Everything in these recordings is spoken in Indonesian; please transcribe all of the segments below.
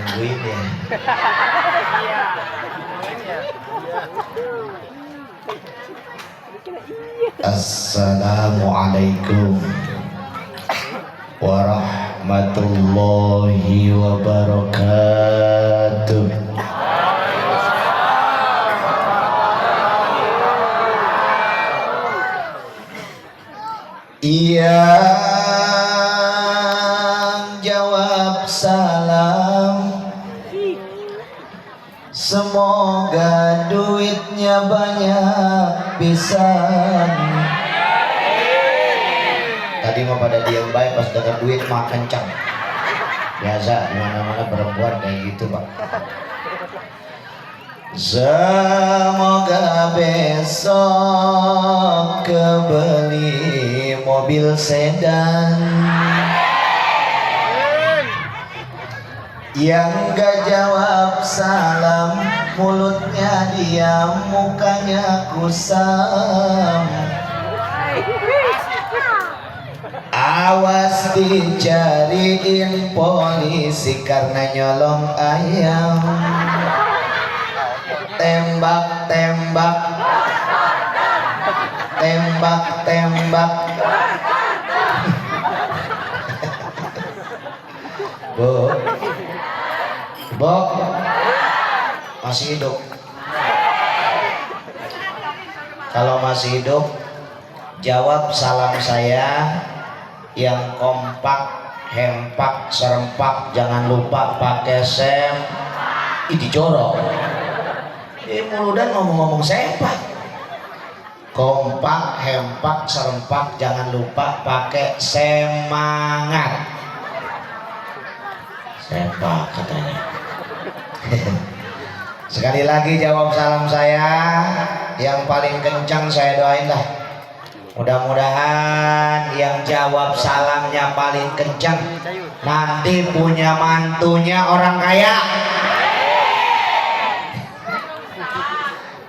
nungguin ya. Assalamualaikum warahmatullahi wabarakatuh. Yang jawab salam, semoga duitnya banyak pisan. Tadi mau pada diem baik, pas dapat duit mah kencang. Biasa di mana-mana perempuan kayak gitu, Pak. Semoga besok kebeli mobil sedan. Yang gak jawab salam, mulutnya diam, mukanya kusam. Awas dicariin polisi karena nyolong ayam. Tembak, tembak, tembak, tembak. Bu, Bu, masih hidup? Kalau masih hidup, jawab salam saya yang kompak, hempak, serempak. Jangan lupa pakai sem. Ini jorok. Muludan ngomong-ngomong sempak. Kompak, hempak, serempak. Jangan lupa pakai semangat. Sempak katanya. Sekali lagi jawab salam saya yang paling kencang, saya doain lah. Mudah-mudahan yang jawab salamnya paling kencang nanti punya mantunya orang kaya.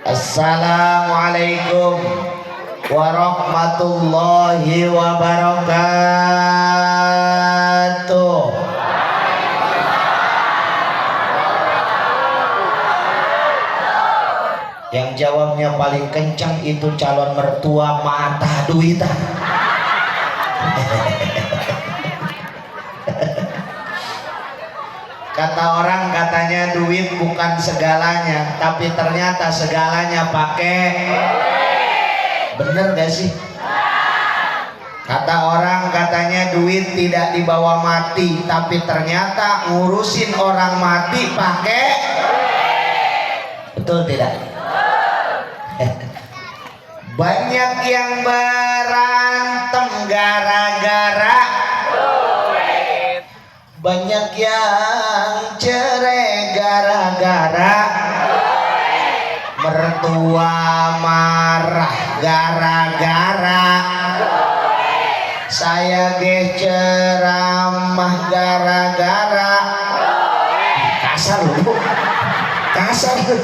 Assalamualaikum warahmatullahi wabarakatuh. Yang jawabnya paling kencang itu calon mertua mata duitan. Kata orang katanya duit bukan segalanya, tapi ternyata segalanya pakai. Bener gak sih? Kata orang katanya duit tidak dibawa mati, tapi ternyata ngurusin orang mati pakai. Betul tidak? Banyak yang berantem gara-gara duit. Banyak yang cerai gara-gara duit. Mertua marah gara-gara duit. Saya ge ceramah gara-gara duit. Kasar lu, kasar lu.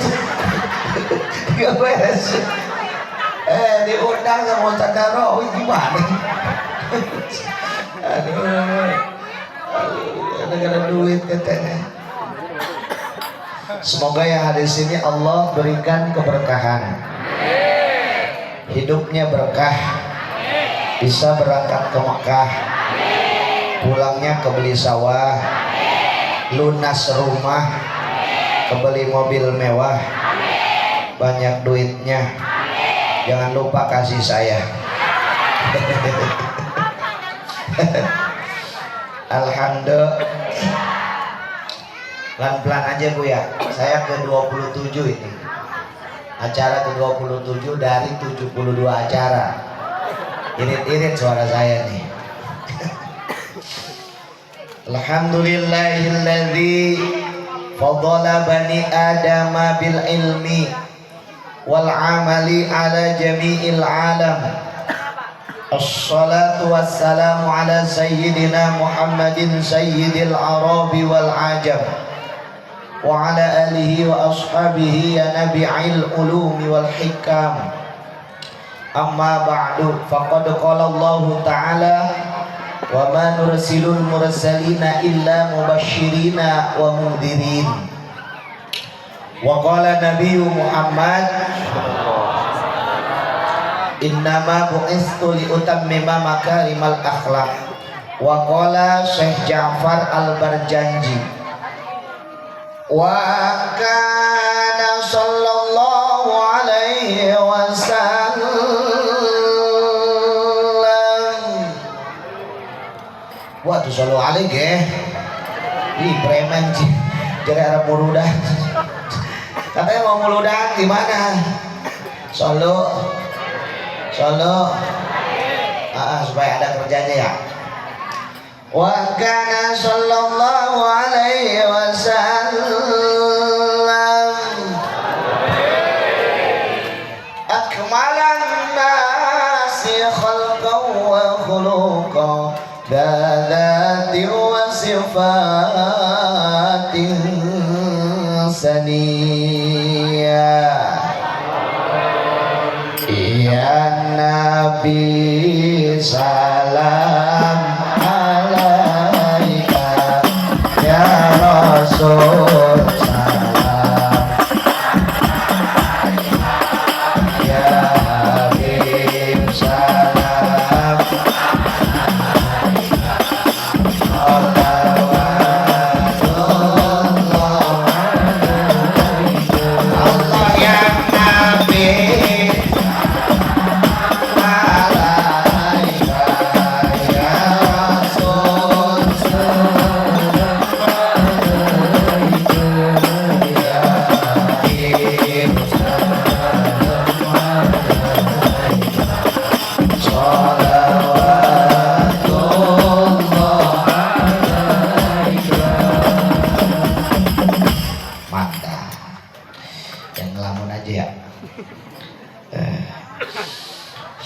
Gak beres. Diundang sama Ustaz Daro, gimana? Aduh, gara-gara duit katanya. Semoga yang ada di sini Allah berikan keberkahan, hidupnya berkah, bisa berangkat ke Mekah, pulangnya kebeli sawah, lunas rumah, kebeli mobil mewah, banyak duitnya. Jangan lupa kasih saya. Alhamdulillah. Pelan-pelan aja Bu ya. Saya ke 27 ini. Acara ke 27 dari 72 acara. Irit-irit suara saya nih. Alhamdulillahilladzi fadala bani adama bil ilmi wal amali ala jami'il alam. Assalatu wassalamu ala sayyidina Muhammadin sayyidil arabi wal ajam wa ala alihi wa ashabihi ya nabi'il ulumi wal hikam. Amma ba'du, faqad qala Allah ta'ala Wa ma nursilul mursalina illa mubashshirina wa mundhirin. Wa qala Nabi Muhammad innama bu'istu li utammima makarimal akhlaq. Wa qala Syekh Ja'far Al-Barjanji wa kana sallallahu alaihi wasallam. Waduh sallu alaihi ih preman sih jadi Arab muludah katanya mau muludah gimana solo supaya ada kerjanya ya. Wa kana sallallahu alaihi wasallam akmalan nasi khalqan wa khuluqan dzati wa sifatin saniyah. Ya Nabi salam alaika, ya Rasul salam, ya Habib salam, Allah ya Nabi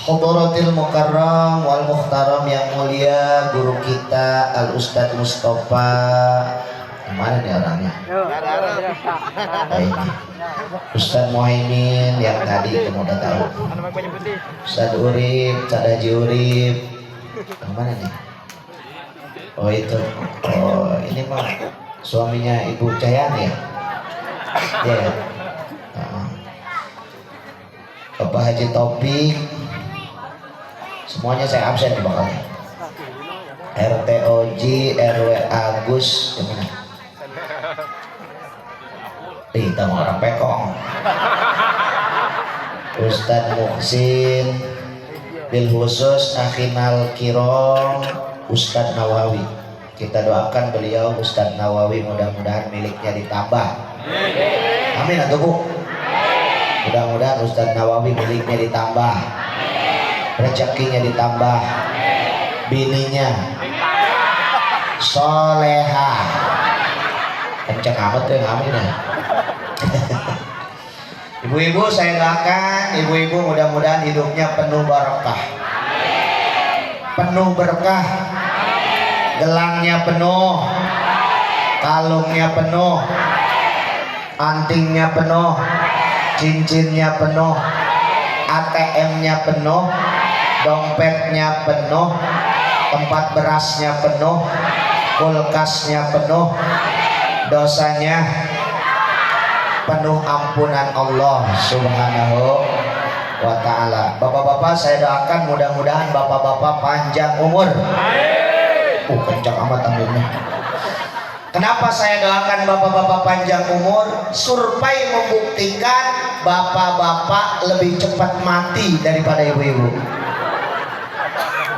Hadaratil Mukarram wal Muhtaram yang mulia guru kita Al Ustadz Mustafa. Mana nih orangnya? Ini Ustadz Muhaimin yang tadi kamu udah tahu. Ustadz Urip, Ustadz Haji Urip. Mana nih? Oh itu. Oh ini mah suaminya Ibu Cayani ya? Iya ya. Bapak Haji Topik. Semuanya saya absen di bakalnya. RT Oji, RW Agus, gimana? Kita mau orang pekong. Ustadz Muhsin, bil khusus Akhinal Kirom, Ustadz Nawawi. Kita doakan beliau Ustadz Nawawi mudah-mudahan miliknya ditambah. Amin atau Bu? Mudah-mudahan Ustadz Nawawi miliknya ditambah, rezekinya ditambah, bininya soleha, kenceng amat tuh yang amin ya. Ibu-ibu saya doakan, ibu-ibu mudah-mudahan hidupnya penuh barokah, penuh berkah, gelangnya penuh, kalungnya penuh, antingnya penuh, cincinnya penuh, ATM-nya penuh, dompetnya penuh, tempat berasnya penuh, kulkasnya penuh, dosanya penuh ampunan Allah Subhanahu wa ta'ala. Bapak-bapak saya doakan mudah-mudahan bapak-bapak panjang umur. Kencang amat aminnya. Kenapa saya doakan bapak-bapak panjang umur? Survei membuktikan bapak-bapak lebih cepat mati daripada ibu-ibu.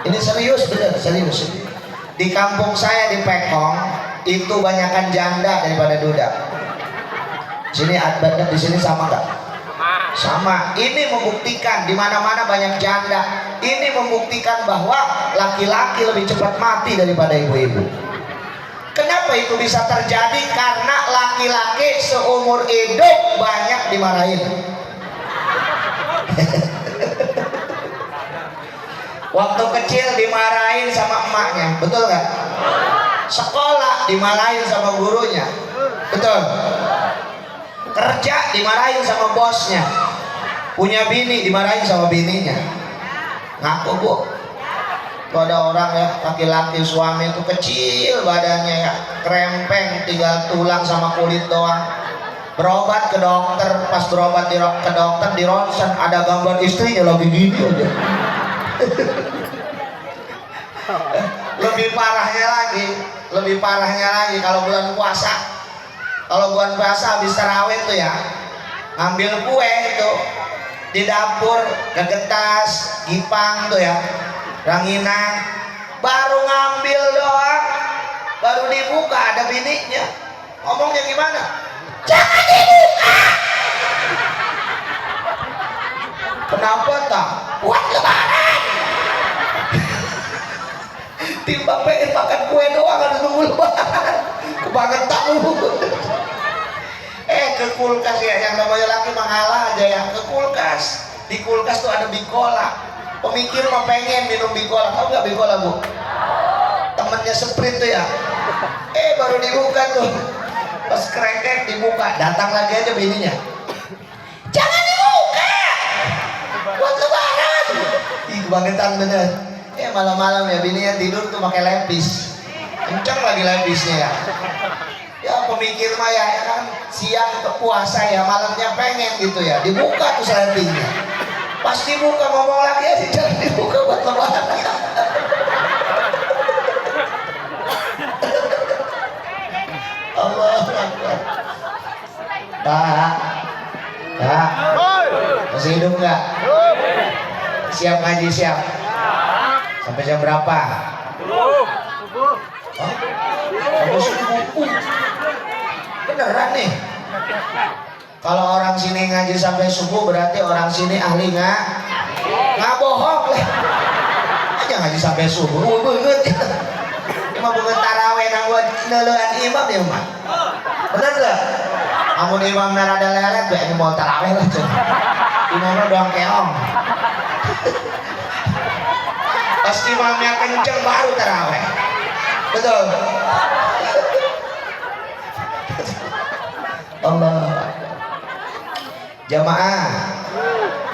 Ini serius, bener, serius. Di kampung saya di Pekong itu banyakkan janda daripada duda. Sini bener, di sini sama nggak? Sama. Ini membuktikan di mana-mana banyak janda. Ini membuktikan bahwa laki-laki lebih cepat mati daripada ibu-ibu. Kenapa itu bisa terjadi? Karena laki-laki seumur hidup banyak dimarahin. Waktu kecil dimarahin sama emaknya, betul nggak? Sekolah dimarahin sama gurunya, betul? Kerja dimarahin sama bosnya, punya bini dimarahin sama bininya. Ngaku Bu? Tuh ada orang ya, laki-laki suami itu kecil badannya ya, krempeng, tinggal tulang sama kulit doang. Berobat ke dokter, pas berobat ke dokter di ronsen ada gambar istrinya lagi gini aja. lebih parahnya lagi kalau bulan puasa. Kalau bulan puasa habis tarawih tuh ya, ngambil kue itu di dapur, gegetas, gipang tuh ya, ranginang, baru ngambil doang, baru dibuka ada bininya. Ngomongnya gimana? Jangan dibuka. Kenapa tak? Buat lebaran. Timbang pengen makan kue doang harus nunggu lebaran. Kebangetan lu. Ke kulkas ya, yang namanya laki mengalah aja ya, ke kulkas. Di kulkas tuh ada bikola. Pemikir mah pengen minum bikola. Tahu nggak bikola, Bu? Temennya Sprint tuh ya. Baru dibuka tuh. Pas kerengkeng dibuka, datang lagi aja bininya. Jangan dibuka. Buat lebaran. Ih, kebangetan bener. Malam-malam ya bininya tidur tuh pakai lepis. Kencang lagi lepisnya ya. Ya pemikir mah ya kan siang ke puasa ya, malamnya pengen gitu ya, dibuka tuh selentingnya. Pas dibuka ngomong lagi ya, jangan dibuka buat lebaran. Allah Akbar. Pak, masih hidup nggak? Siap ngaji siap? Sampai jam berapa? Subuh. Sampai subuh. Beneran nih. Kalau orang sini ngaji sampai subuh berarti orang sini ahli nggak bohong lah. Aja ngaji sampai subuh. Banget. Imam banget taraweh nang buat neuleuan imam ya mah. Bener lah. Amun imam narada lelet bae mau taraweh lah cenah. Imamnya doang keong. Pas imamnya kenceng baru taraweh. Betul. Allah. Jamaah,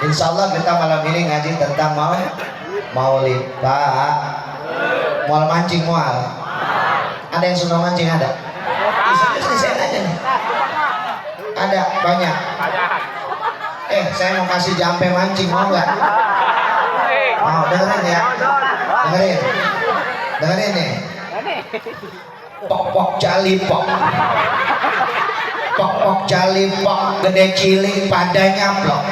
insya Allah kita malam ini ngaji tentang maulid. Pak, mual mancing mual. Ada yang suka mancing ada? Serius saya nanya nih. Ada banyak. Saya mau kasih jampe mancing, mau nggak? Mau dengerin ya? Dengerin nih. Pok jalipok. Pok jalipok gede cilik pada nyaplok.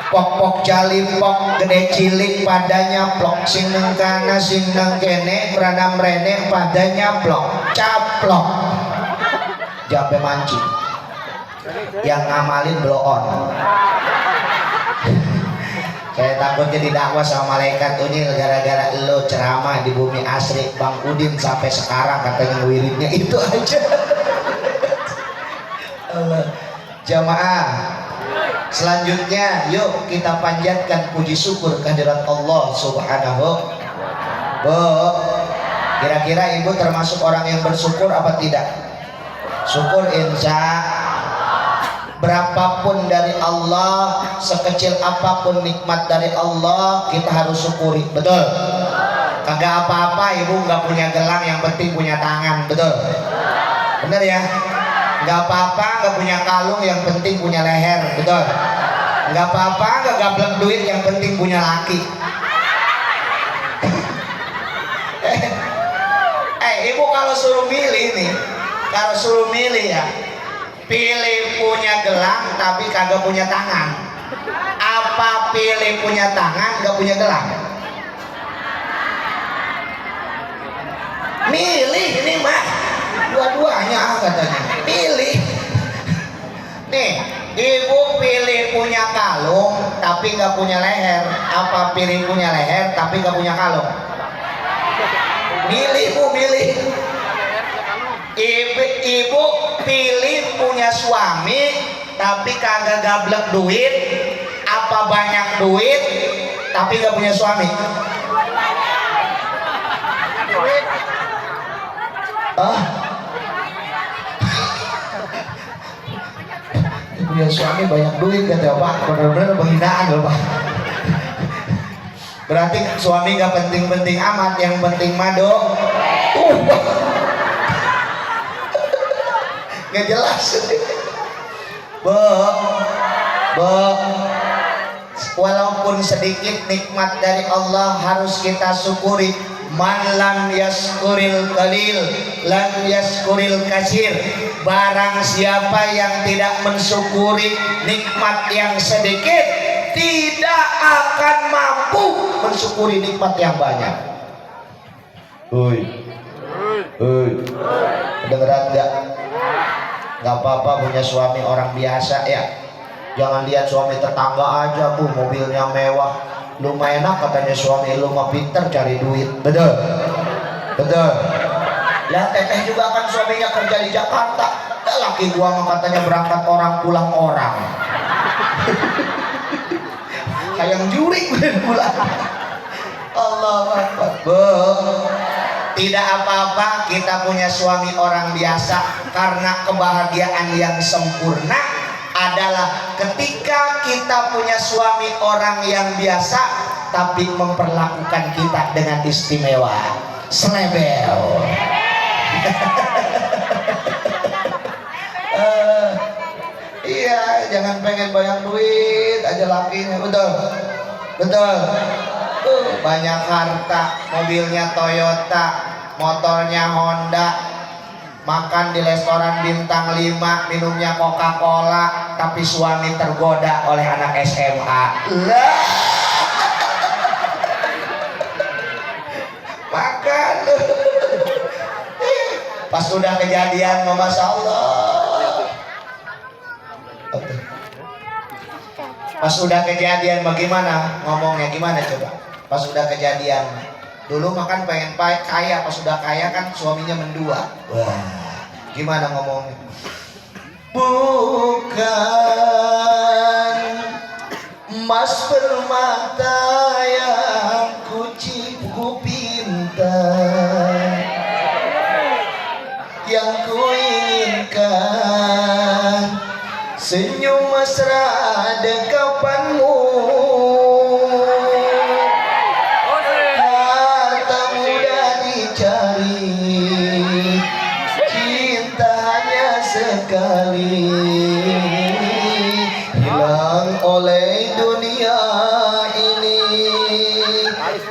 Pok jalipok gede cilik pada nyaplok. Sing nang kana sing nang kene berana mrene pada nyaplok. Caplok. Jampe mancing. Yang ngamalin blow on. Saya takut jadi dakwah sama malaikat Unyil gara-gara lo ceramah di Bumi Asri. Bang Udin sampai sekarang katanya wiridnya itu aja. Jamaah, selanjutnya yuk kita panjatkan puji syukur kehadirat Allah Subhanahu. Bu, kira-kira ibu termasuk orang yang bersyukur apa tidak? Syukur insya. Berapapun dari Allah, sekecil apapun nikmat dari Allah, kita harus syukuri. Betul? Kagak apa-apa ibu nggak punya gelang, yang penting punya tangan. Betul? Bener ya? Nggak apa-apa nggak punya kalung, yang penting punya leher. Betul? Nggak apa-apa nggak gablek duit, yang penting punya laki. Ibu kalau suruh milih nih, ya, pilih punya gelang tapi kagak punya tangan, apa pilih punya tangan gak punya gelang? Milih ini mah dua-duanya katanya. Pilih nih, ibu pilih punya kalung tapi gak punya leher, apa pilih punya leher tapi gak punya kalung? Milih bu, milih. Ibu pilih punya suami tapi kagak gablek duit, apa banyak duit tapi gak punya suami? Punya suami banyak duit kata Pak, benar-benar penghinaan loh Pak. Berarti suami gak penting-penting amat, yang penting mado. Gak jelas. Walaupun sedikit nikmat dari Allah harus kita syukuri. Man lam yaskuril qalil lam yaskuril kasir. Barang siapa yang tidak mensyukuri nikmat yang sedikit, tidak akan mampu mensyukuri nikmat yang banyak. Kedengeran enggak? Gak apa-apa punya suami orang biasa ya. Jangan lihat suami tetangga aja, Bu, mobilnya mewah. Lu mah enak katanya suami lu mah pinter cari duit. Betul? Betul. Lah teteh juga kan suaminya kerja di Jakarta. Laki gua mah katanya berangkat orang pulang orang. Kayak juri pulang. Allahu Akbar. Tidak apa-apa kita punya suami orang biasa, karena kebahagiaan yang sempurna adalah ketika kita punya suami orang yang biasa tapi memperlakukan kita dengan istimewa. Selebel. Iya, jangan pengen banyak duit aja lakinya. Betul. Betul. Banyak harta, mobilnya Toyota, motornya Honda, makan di restoran bintang 5, minumnya Coca-Cola, tapi suami tergoda oleh anak SMA. Lah. Makan. Pas sudah kejadian, Masya Allah. Pas sudah kejadian bagaimana ngomongnya, gimana coba? Pas sudah kejadian, dulu makan pengen kaya, pas sudah kaya kan suaminya mendua. Wah, gimana ngomongnya? Bukan emas permata yang ku pinta, yang ku inginkan senyum mesra dekapanmu. Harta mudah dicari, cinta hanya sekali, hilang oleh dunia ini,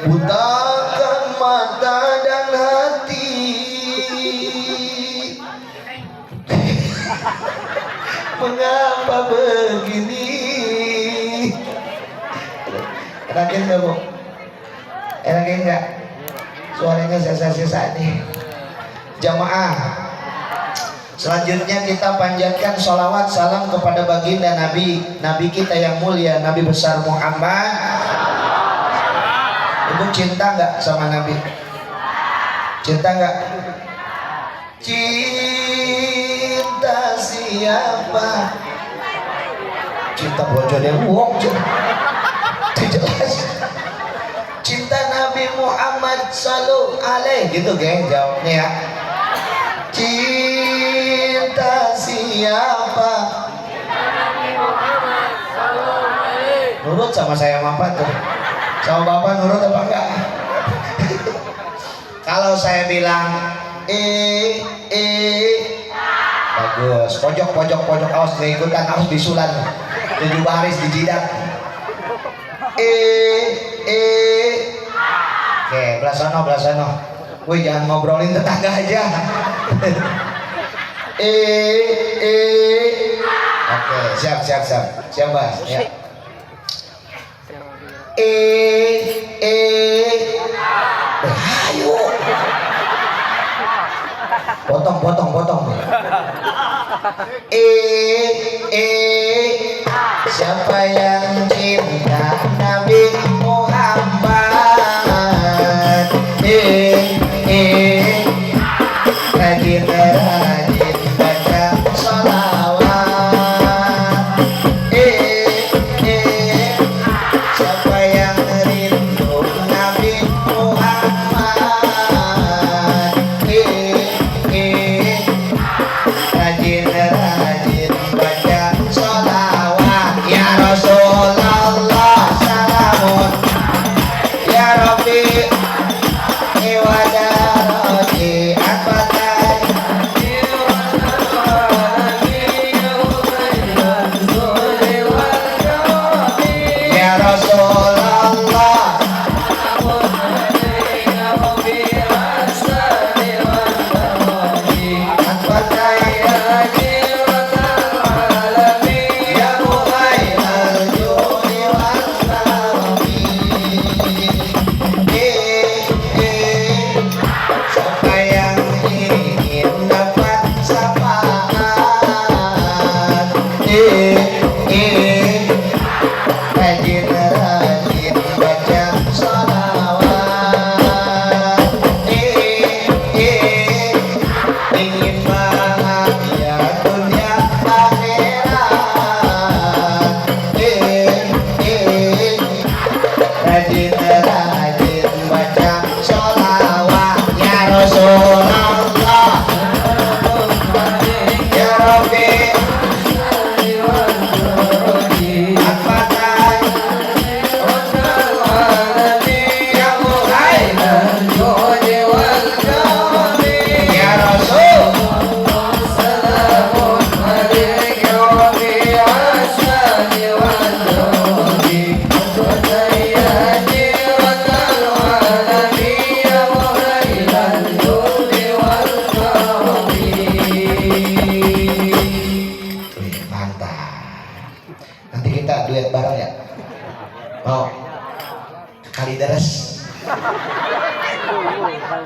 butakan mata dan hati. Mengapa begini? Enakin gak, Bu? Enakin gak? Suaranya sesa-sesa nih. Jamaah, selanjutnya kita panjatkan sholawat salam kepada baginda Nabi kita yang mulia, Nabi besar Muhammad. Ibu cinta gak sama Nabi? Cinta gak? Cinta siapa? Cinta bojo deh, wong jelas. Cinta Nabi Muhammad sallallahu alaihi gitu, geng, jawabnya ya. Cinta siapa? Nurut sama saya apa tuh? Sama bapak nurut apa enggak? Kalau saya bilang bagus, pojok, awas ikutan, awas disulan 7 baris di jidat. Oke, belah sono. Wih, jangan ngobrolin tetangga aja. Oke, siap. Siap, Mas. Ya. Ayo. Potong. Siapa yang cinta Nabi Muhammad? Rajin baca sholawat. Siapa yang rindu Nabi Muhammad? Rajin baca sholawat. Ya Rasulullah salamun,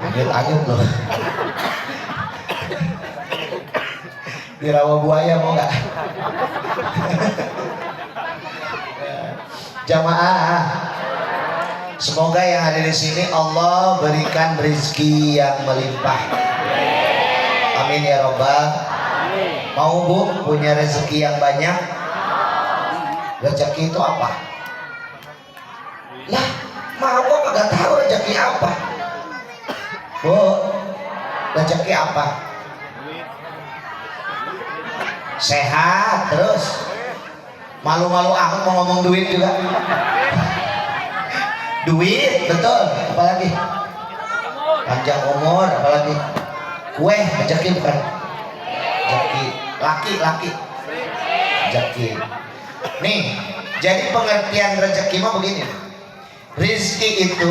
Lanjut loh. Di rawa buaya mau nggak? Jamaah, semoga yang ada di sini Allah berikan rezeki yang melimpah. Amin ya robbal. Mau bu punya rezeki yang banyak? Rezeki itu apa? Lah, mau kok kagak tahu rezeki apa? Bu, rezeki apa? Sehat terus. Malu-malu amat mau ngomong duit juga. Duit, betul. Apalagi? Panjang umur, apalagi? Kue, rezeki bukan? Rezeki. Laki-laki. Rezeki. Nih, jadi pengertian rezeki mah begini. Rizki itu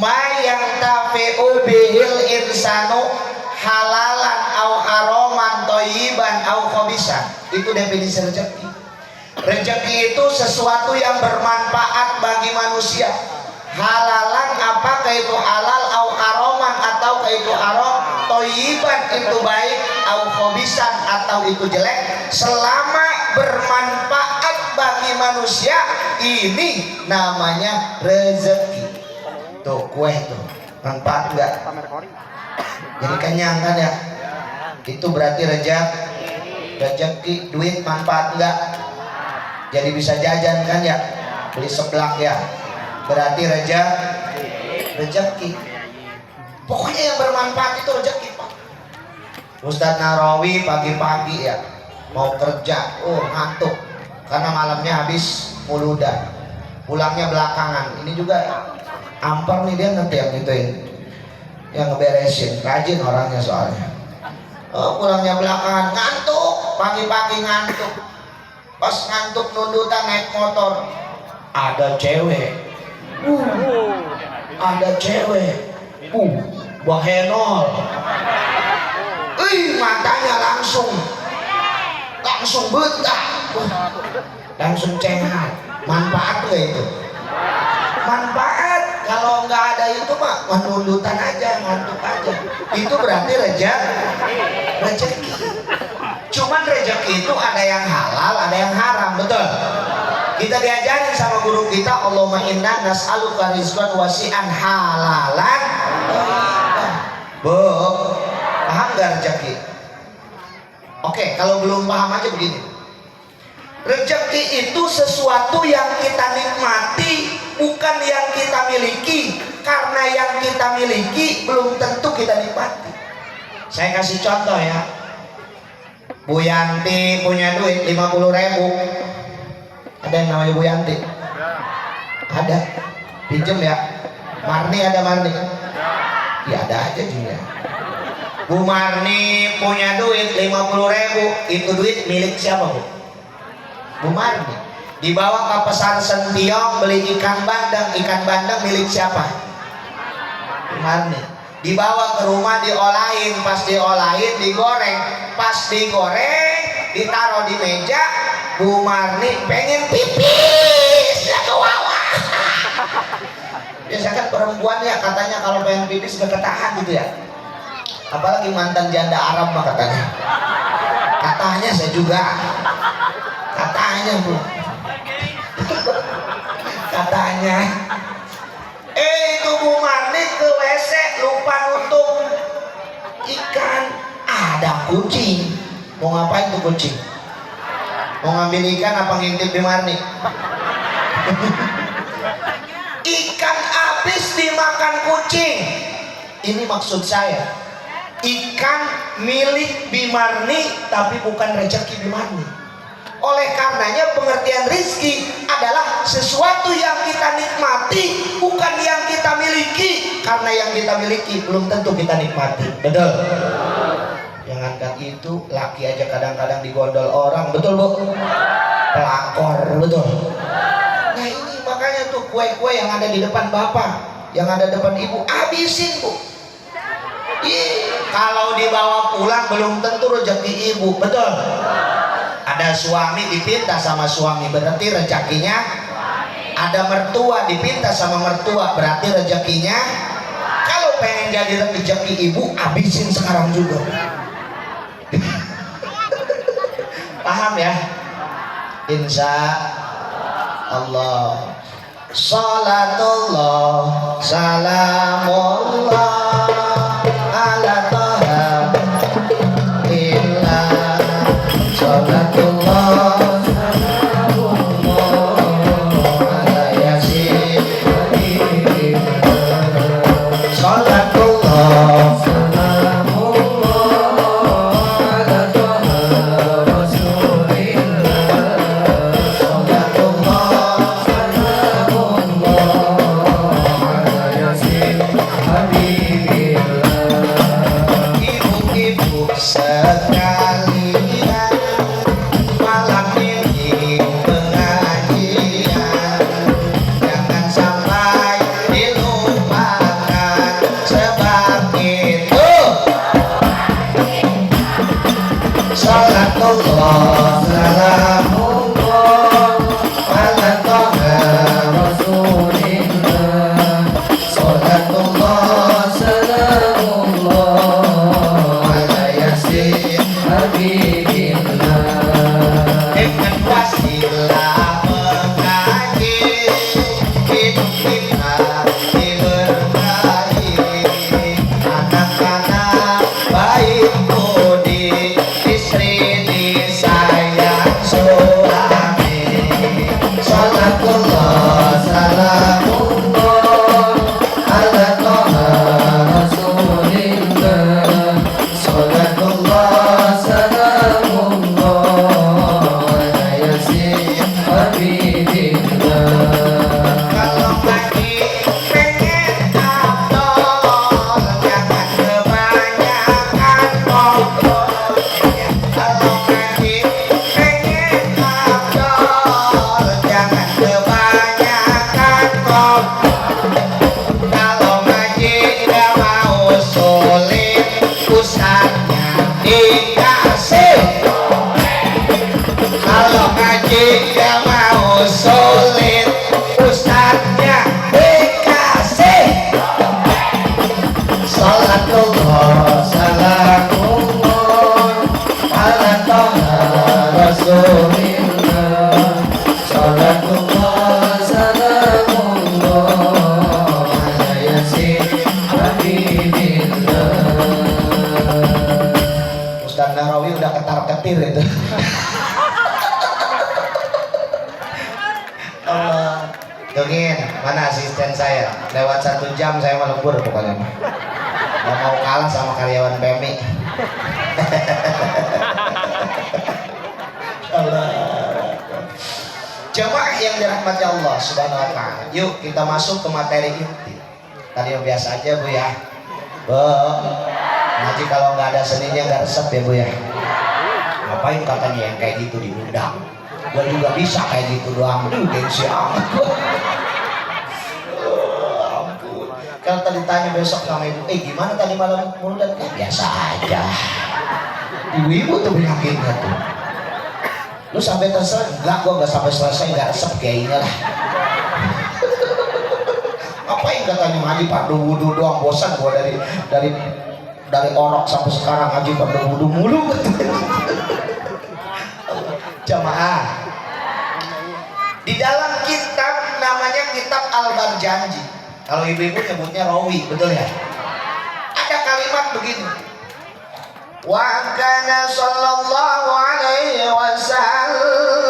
ma yang tafi'u bihil insanu halalan au haroman toyiban au khobisan. Itu definisi rezeki. Rezeki itu sesuatu yang bermanfaat bagi manusia. Halalan apakah itu halal au haroman atau itu haram, toyiban itu baik au khobisan atau itu jelek, selama bermanfaat bagi manusia, ini namanya rezeki. Tuh kue tuh manfaat enggak? Jadi kenyang kan ya? Itu berarti rezeki, duit manfaat enggak? Jadi bisa jajan kan ya? Beli seblak ya? Berarti rezeki. Pokoknya yang bermanfaat itu rezeki Pak. Ustadz Narawi pagi-pagi ya mau kerja, ngantuk karena malamnya habis muludan, pulangnya belakangan. Ini juga ampar nih, dia nanti yang gituin, yang ngeberesin, rajin orangnya soalnya. Pulangnya belakangan, ngantuk, pagi-pagi ngantuk. Pas ngantuk nundutan naik motor, ada cewek, bahenol, matanya langsung betah, langsung cengat. Manfaat gak itu? Manfaat. Kalau nggak ada itu mah nundutan aja, ngantuk aja. Itu berarti rezeki. Cuman rezeki itu ada yang halal, ada yang haram, betul? Kita diajarin sama guru kita, Allahumma inna nas'aluka rizqan wasi'an halalan. Bu, paham gak rezeki? Oke, kalau belum paham aja begini. Rezeki itu sesuatu yang kita nikmati, bukan yang kita miliki. Karena yang kita miliki belum tentu kita nikmati. Saya kasih contoh ya. Bu Yanti punya duit 50.000. Ada yang namanya Bu Yanti? Ada. Pinjem ya. Marni ada Marni? Ya ada aja juga. Bu Marni punya duit 50.000. Itu duit milik siapa Bu? Bu Marni. Dibawa ke pasar Sentiong beli ikan bandeng. Ikan bandeng milik siapa? Bu Marni. Dibawa ke rumah diolahin, pas diolahin digoreng, pas digoreng ditaruh di meja. Bu Marni pengen pipis ya ke bawah. Biasa kan perempuan ya katanya kalau pengen pipis gak ketahan gitu ya, apalagi mantan janda Arab mah katanya saya juga katanya Bu katanya itu Bu Marni ke WC lupa nutup ikan, ada kucing. Mau ngapain tuh kucing? Mau ngambil ikan apa ngintip di Marni? Ikan habis dimakan kucing. Ini maksud saya, ikan milik Bimarni tapi bukan rezeki Bimarni. Oleh karenanya pengertian rizki adalah sesuatu yang kita nikmati, bukan yang kita miliki. Karena yang kita miliki belum tentu kita nikmati. Betul? Jangankan itu, laki aja kadang-kadang digondol orang. Betul Bu? Pelakor, betul? Nah ini makanya tuh kue-kue yang ada di depan bapak, yang ada depan ibu, habisin Bu. Kalau dibawa pulang belum tentu rezeki ibu. Betul? Ada suami dipinta sama suami, berarti rezekinya. Ada mertua dipinta sama mertua, berarti rezekinya. Kalau pengen jadi rezeki ibu, habisin sekarang juga. Paham ya? Insya Allah. Salatullah salamullah ala taha illa salatullah salamullah ala yasin salatullah salatullah salamullah ala taha rasulillah salatullah salamullah ala yasin habibillah dengan wasilah mengaji hidup kita diberkahi anak-anak baik budi istri disayang suami salatullah salamullah ala taha rasulillah salatullah salamullah ala yasin habibillah. Kalau lagi pengen abdol jangan kebanyakan ngobrol. Kalau lagi pengen abdol jangan kebanyakan ngobrol. Kalau ngaji gak mau sulit ustaznya dikasih. Kalau ngaji gak mau sulit ustaznya dikasih. Salatullah salamullah ala taha rasulillah salatullah salamullah ala yasin habibillah. Ustaz Nahrawi udah ketar-ketir itu. Allah. Dongin, mana asisten saya? Lewat 1 jam saya melebur pokoknya. Gak mau kalah sama karyawan PMI. Allah. Jemaah yang dirahmati Allah Subhanahu wa taala. Yuk kita masuk ke materi inti. Tadi yang biasa aja Bu ya. Bu. Nanti kalau nggak ada seninya nggak resep ya Bu ya. Ngapain katanya yang kayak gitu diundang? Gua juga bisa kayak gitu doang. Gengsi amat. Ampun. Kalau tadi tanya besok sama ibu, gimana tadi malam mulut? Biasa aja. Ibu-ibu tuh penyakitnya tuh. Lu sampai terserah? Enggak, gua nggak sampai selesai, nggak resep kayaknya lah. Ngapain katanya ngaji pada wudu doang, bosan gua dari orok sampai sekarang ngaji pada wudu mulu. Jamaah, di dalam kitab namanya kitab Al-Barjanji. Kalau ibu-ibu nyebutnya rawi, betul ya? Ada kalimat begini. Wa kana sallallahu alaihi wasallam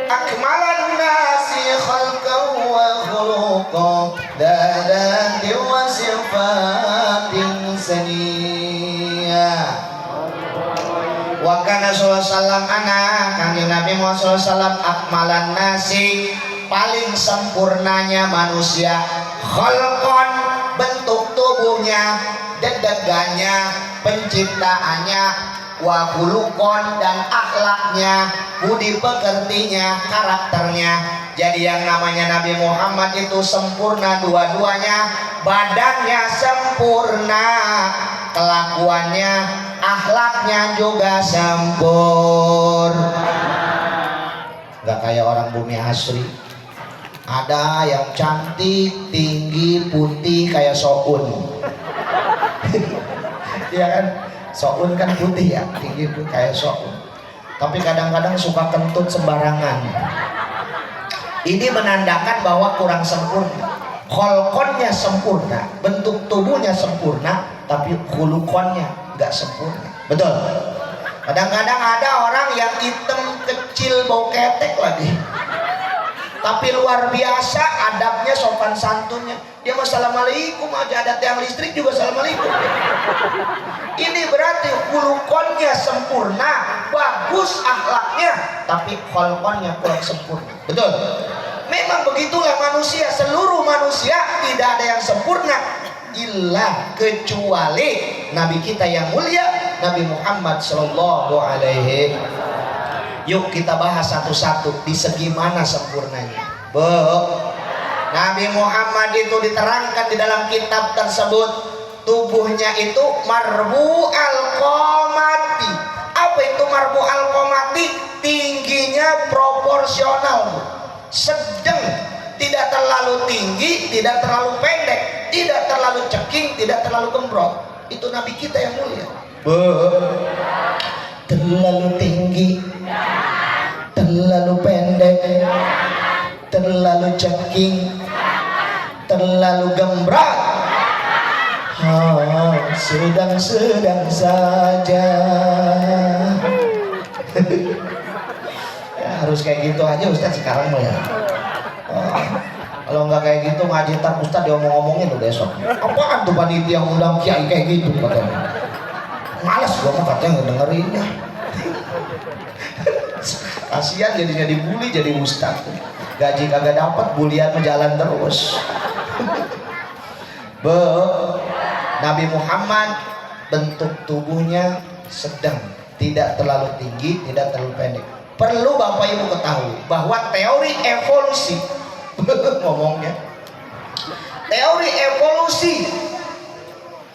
akmalan nasi khalqan wa khuluqan dadati wa sifatin saniyah. Wa kana sallallahu alaihi wasallam kanjeng Nabi Muhammad sallallahu alaihi wasallam akmalan nasi paling sempurnanya manusia khalqan bentuk tubuhnya, dedegannya, penciptaannya, wa khuluqan dan akhlaknya, budi pekertinya, karakternya. Jadi yang namanya Nabi Muhammad itu sempurna dua-duanya, badannya sempurna, kelakuannya, akhlaknya juga sempurna. Gak kayak orang bumi asri. Ada yang cantik, tinggi, putih kayak Soun. Iya kan? Soun kan putih ya, tinggi pun kayak Soun. Tapi kadang-kadang suka kentut sembarangan. Ini menandakan bahwa kurang sempurna. Kholkonnya sempurna, bentuk tubuhnya sempurna, tapi khulukonnya nggak sempurna. Betul? Kadang-kadang ada orang yang hitam, kecil, bau ketek lagi, tapi luar biasa adabnya, sopan santunnya. Dia mah assalamualaikum aja, ada tiang listrik juga assalamualaikum. Ini berarti khulukonnya sempurna, bagus akhlaknya, tapi kholkonnya kurang sempurna. Betul? Memang begitulah manusia, seluruh manusia tidak ada yang sempurna illa kecuali Nabi kita yang mulia Nabi Muhammad Sallallahu Alaihi. Yuk kita bahas satu-satu di segi mana sempurnanya. Nabi Muhammad itu diterangkan di dalam kitab tersebut, tubuhnya itu marbu al-qomati. Apa itu marbu al-qomati? Tingginya proporsional, sedang, tidak terlalu tinggi, tidak terlalu pendek, tidak terlalu ceking, tidak terlalu gembrot. Itu Nabi kita yang mulia. Terlalu tinggi, terlalu pendek, terlalu ceking, terlalu gembrot, sedang-sedang saja. Ya, harus kayak gitu aja Ustaz sekarang mah ya. Kalau nggak kayak gitu ngaji ntar Ustaz diomong-omongin tuh besok. Apaan tuh panitia yang undang kiai kayak gitu katanya. Males gua mah katanya ngedengerinnya. Kasihan jadinya dibully jadi Ustaz. Gaji kagak dapat, bulian menjalan terus. Nabi Muhammad bentuk tubuhnya sedang, tidak terlalu tinggi, tidak terlalu pendek. Perlu Bapak Ibu ketahui bahwa teori evolusi ngomongnya teori evolusi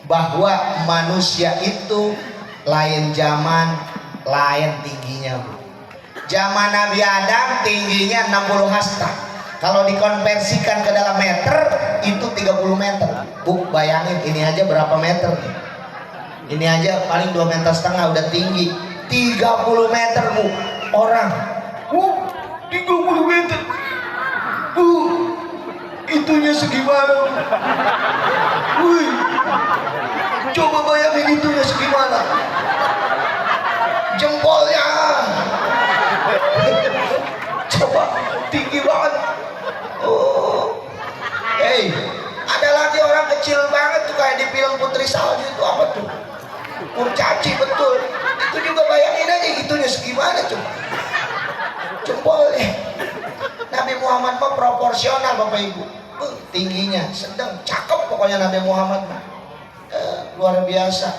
bahwa manusia itu lain zaman, lain tingginya, Bu. Zaman Nabi Adam tingginya 60 hasta. Kalau dikonversikan ke dalam meter itu 30 meter. Bu, bayangin ini aja berapa meter nih? Ini aja paling 2,5 meter udah tinggi. 30 meter, Bu. Orang 30 meter. Itunya segimana? Wih, coba bayangin itunya segimana? Jempolnya. Coba tinggi banget. Hey, ada lagi orang kecil banget tuh kayak di film Putri Salju itu apa tuh? Kurcaci, betul. Itu juga bayangin aja itunya segimana coba? Jempolnya. Nabi Muhammad mah proporsional Bapak Ibu. Tingginya sedang, cakep pokoknya Nabi Muhammad mah. Luar biasa.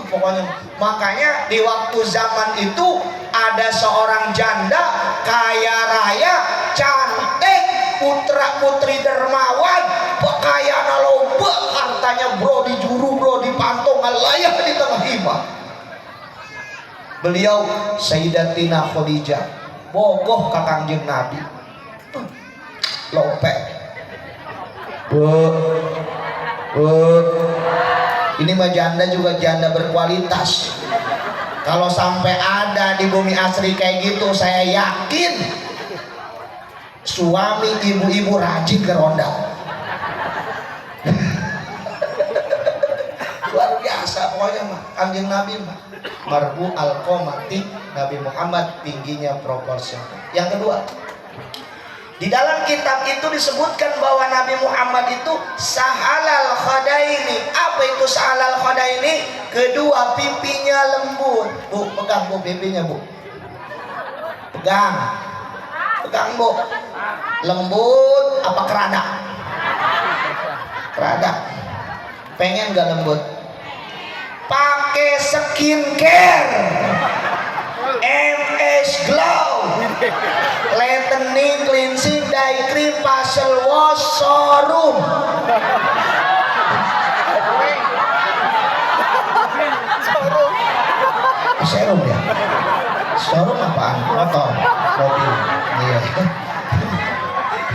Pokoknya makanya di waktu zaman itu ada seorang janda kaya raya, cantik, putra putri dermawan, kekayaan loba, hartanya bro di juru, bro di pantong, layak di tengah hibah. Beliau Sayyidatina Khadijah bogoh ka Kangjeng Nabi. Lopek. Ini mah janda juga janda berkualitas. Kalau sampai ada di bumi asri kayak gitu, saya yakin suami ibu-ibu rajin ke ronda. Luar biasa pokoknya mah Kanjeng Nabi mah marbu al-qomati. Nabi Muhammad tingginya proporsional. Yang kedua, di dalam kitab itu disebutkan bahwa Nabi Muhammad itu sahalal khadaini. Apa itu sahalal khadaini? Kedua pipinya lembut. Bu, pegang Bu pipinya, Bu. Pegang. Pegang, Bu. Lembut apa keradak? Keradak. Pengen gak lembut? Pakai skincare. MS Glow, Lightening, Cleansing, Day Cream, Facial Wash, Showroom. Serum ya? Showroom apaan? Motor, mobil. Iya.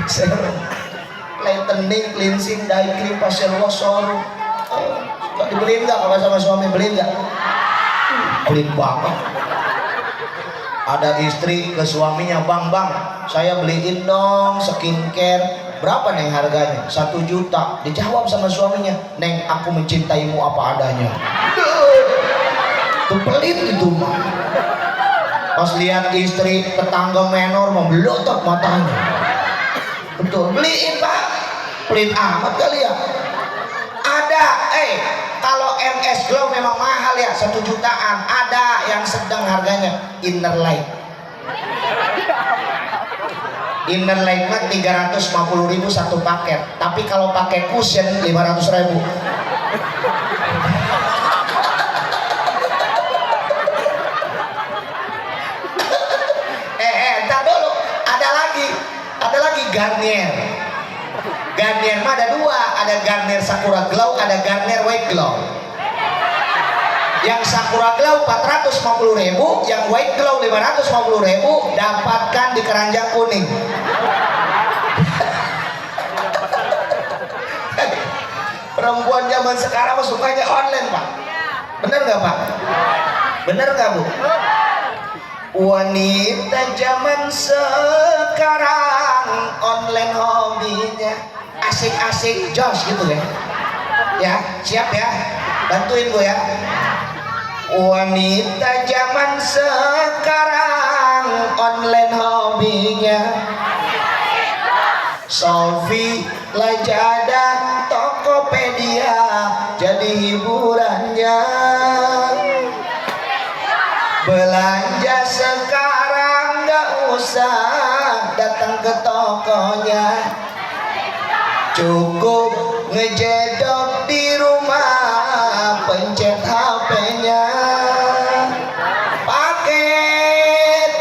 serum, lightening, cleansing, dye cream, facial wash, serum. Kok dibeliin nggak kalau sama suami, beliin nggak? Beliin banget. Ada istri ke suaminya, bang, saya beliin dong skincare. Berapa neng harganya? 1 juta. Dijawab sama suaminya, neng aku mencintaimu apa adanya. Tuh pelit itu mah. Pas lihat istri tetangga menor membelotot matanya. Betul, beliin pak. Pelit amat kali ya. Ada, kalau MS Glow memang mahal ya, 1 jutaan. Ada yang sedang harganya, Inner Light. Inner Light mah 350.000 satu paket. Tapi kalau pakai cushion 500.000. Entar dulu, ada lagi Garnier. Garnier mah ada 2, ada Garnier Sakura Glow, ada Garnier White Glow. Yang Sakura Glow 450.000, yang White Glow 550.000, dapatkan di keranjang kuning. Perempuan zaman sekarang mah sukanya online pak, bener nggak pak? Bener nggak bu? Wanita zaman sekarang online hobinya asik-asik jos gitu ya. Ya siap ya, bantuin bu ya. Wanita zaman sekarang online hobinya Shopee, Lazada, Tokopedia jadi hiburannya. Belanja sekarang gak usah datang ke tokonya, cukup ngejedok di rumah, pencet HP-nya. Paket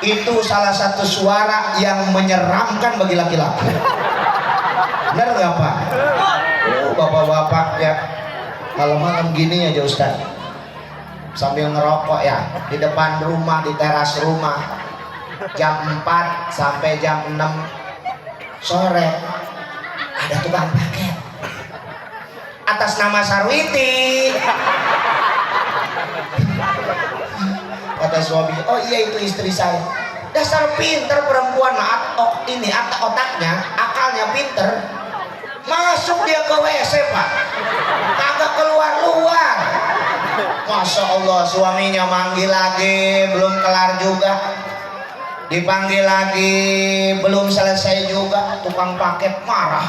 itu salah satu suara yang menyeramkan bagi laki-laki. Bener gak pak? Bapak-bapak ya malam-malam gini aja Ustaz, sambil ngerokok ya di depan rumah, di teras rumah, jam 4 sampai jam 6 sore ada tukang paket atas nama Sarwiti. Kata suami, oh iya itu istri saya. Dasar pinter perempuan, otaknya, akalnya pinter. Masuk dia ke WC pak, kagak keluar-luar. Masya Allah, suaminya manggil lagi, belum kelar juga. Dipanggil lagi, belum selesai juga. Tukang paket marah.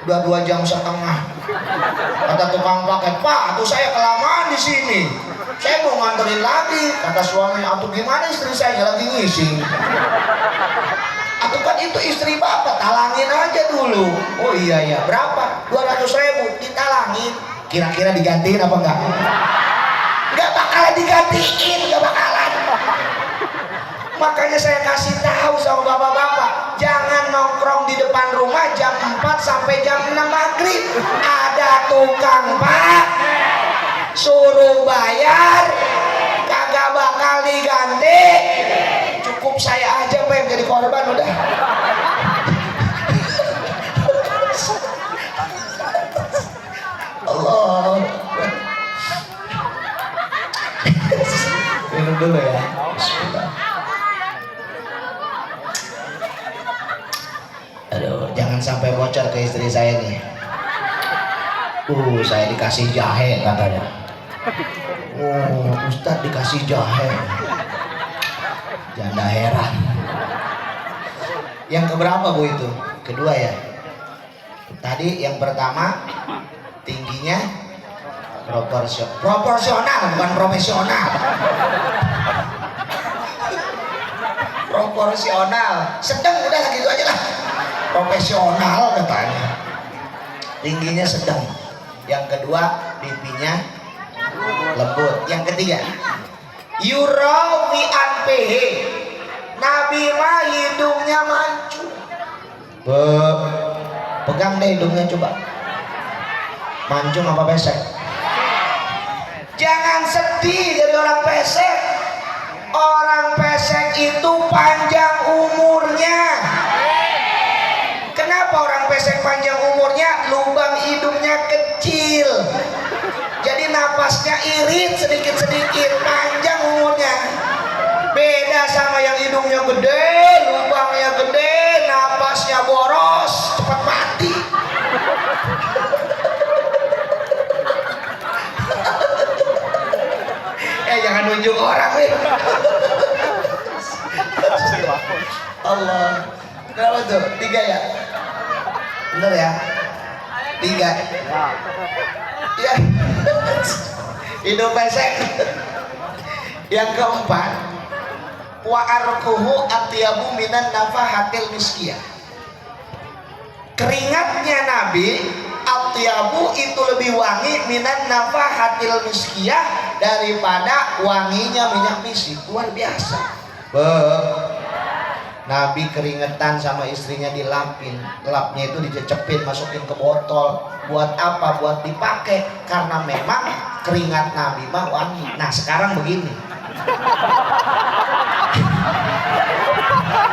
Udah 2 jam setengah. Kata tukang paket, pak, tuh saya kelamaan di sini. Saya mau nganterin lagi. Kata suami, atuh gimana istri saya lagi ngising. Atuh kan itu istri bapak, talangin aja dulu. Oh iya, berapa? 200.000 ditalangin. Kira-kira digantiin apa enggak? Enggak bakalan digantiin, enggak bakalan. Makanya saya kasih tahu sama bapak-bapak, jangan nongkrong di depan rumah jam 4 sampai jam 6 maghrib. Ada tukang pak, suruh bayar, kagak bakal diganti. Cukup saya aja pak yang jadi korban udah. Allah. Minum dulu ya. Bismillah. Aduh, jangan sampai bocor ke istri saya nih. Saya dikasih jahe katanya. Oh, Ustadz dikasih jahe. Janda heran. Yang keberapa bu itu? Kedua ya. Tadi yang pertama tingginya proporsional bukan profesional. Proporsional, sedang udah gitu aja lah. Profesional katanya. Tingginya sedang. Yang kedua pipinya lembut. Yang ketiga Yurawi anpehe, Nabi mah hidungnya mancung. Pegang deh hidungnya coba. Mancung apa pesek? Jangan sedih jadi orang pesek. Orang pesek itu panjang umurnya. pesek panjang umurnya, lubang hidungnya kecil. Jadi napasnya irit sedikit-sedikit, panjang umurnya. Beda sama yang hidungnya gede, lubangnya gede, napasnya boros, cepat mati. Jangan nunjuk orang nih. Allah. Kenapa tuh? 3 ya? Bener ya? 3. Ya. Hidung pesek. Yang keempat, wa arquhu atyabu minan nafahatil miskiyah. Keringatnya Nabi atyabu itu lebih wangi minan nafahatil miskiyah daripada wanginya minyak misik. Luar biasa. Nabi keringetan sama istrinya dilapin, lapnya itu dicecepin, masukin ke botol. Buat apa? Buat dipakai, karena memang keringat Nabi mah wangi. Nah sekarang begini,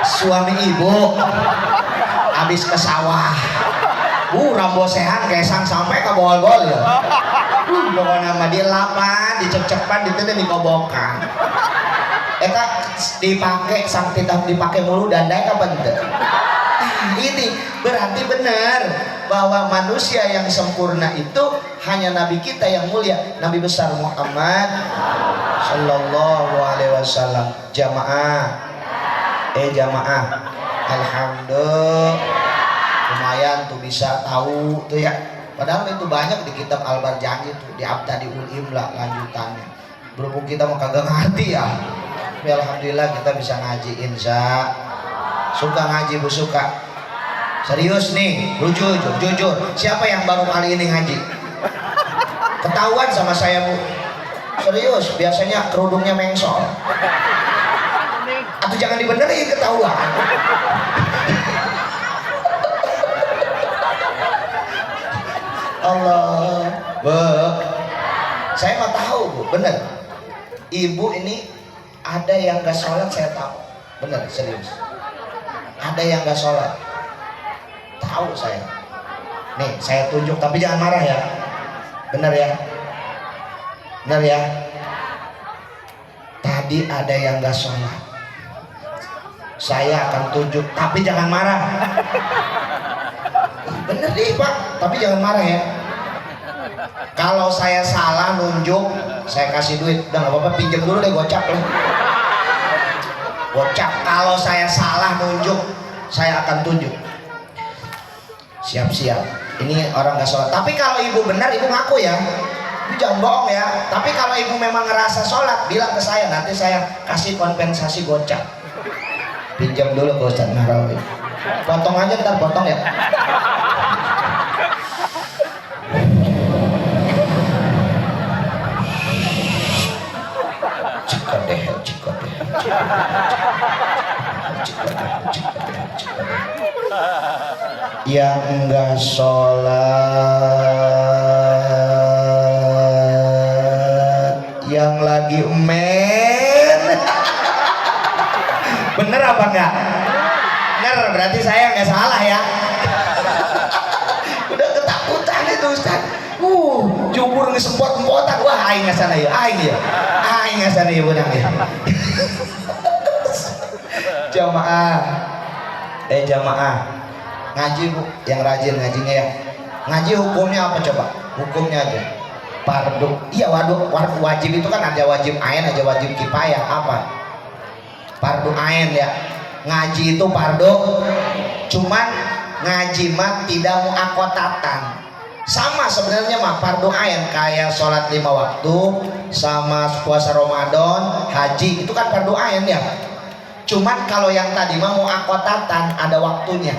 suami ibu habis ke sawah, rambosehan kesang sampai ke bol-bol ya. Pokoknya nama dia lapan, dicecepan, ditendang, dikobokan. Eta dipakai sang tidak dipakai mulu dandai apa tidak? Ini berarti benar bahwa manusia yang sempurna itu hanya Nabi kita yang mulia, Nabi besar Muhammad Sallallahu Alaihi Wasallam. Jamaah, jamaah, alhamdulillah, lumayan tuh bisa tahu tuh ya. Padahal itu banyak di kitab Al-Barjani tuh, di Abtadiul Imla lanjutannya. Berhubung kita mau kagak ngerti ya. Tapi alhamdulillah kita bisa ngaji, insya. Suka ngaji bu, suka. Serius nih, lu jujur. Siapa yang baru kali ini ngaji? Ketahuan sama saya bu. Serius, biasanya kerudungnya mengsol. Atau jangan dibenerin, ketahuan. Allah, bu. Saya mau tahu bu, bener. Ibu ini ada yang gak sholat, saya tahu. Bener, serius. Ada yang gak sholat, tahu saya. Nih, saya tunjuk, tapi jangan marah ya. Bener ya? Bener ya? Tadi ada yang gak sholat, saya akan tunjuk, tapi jangan marah. Bener nih pak, tapi jangan marah ya. Kalau saya salah nunjuk, saya kasih duit. Udah gak apa-apa, pinjam dulu deh, gocap lah. Gocap. Kalau saya salah nunjuk, saya akan tunjuk. Siap-siap. Ini orang gak sholat. Tapi kalau ibu benar, ibu ngaku ya. Ibu jangan bohong ya. Tapi kalau ibu memang ngerasa sholat, bilang ke saya, nanti saya kasih kompensasi gocap. Pinjam dulu ke Ustadz Nahrawi. Potong aja ntar, potong ya. Yang enggak sholat, yang lagi men. Bener apa enggak? Bener, berarti saya enggak salah ya. Udah ketakutan itu Ustaz. Jumur ngesempot-empotan. Wah, aing nggak sana ya, aing nggak sana ya benang ya. Jamaah, jamaah, ngaji bu, yang rajin ngajinya ya. Ngaji hukumnya apa coba? Hukumnya aja. Fardu. Iya, wajib itu kan ada wajib ain, ada wajib kifayah. Apa? Fardu ain ya. Ngaji itu fardu. Cuman ngaji mah tidak muakotatan. Sama sebenarnya mah fardu ain, kayak sholat 5 waktu, sama puasa Ramadan, haji itu kan fardu ain ya. Cuman kalau yang tadi mah muakotatan, ada waktunya.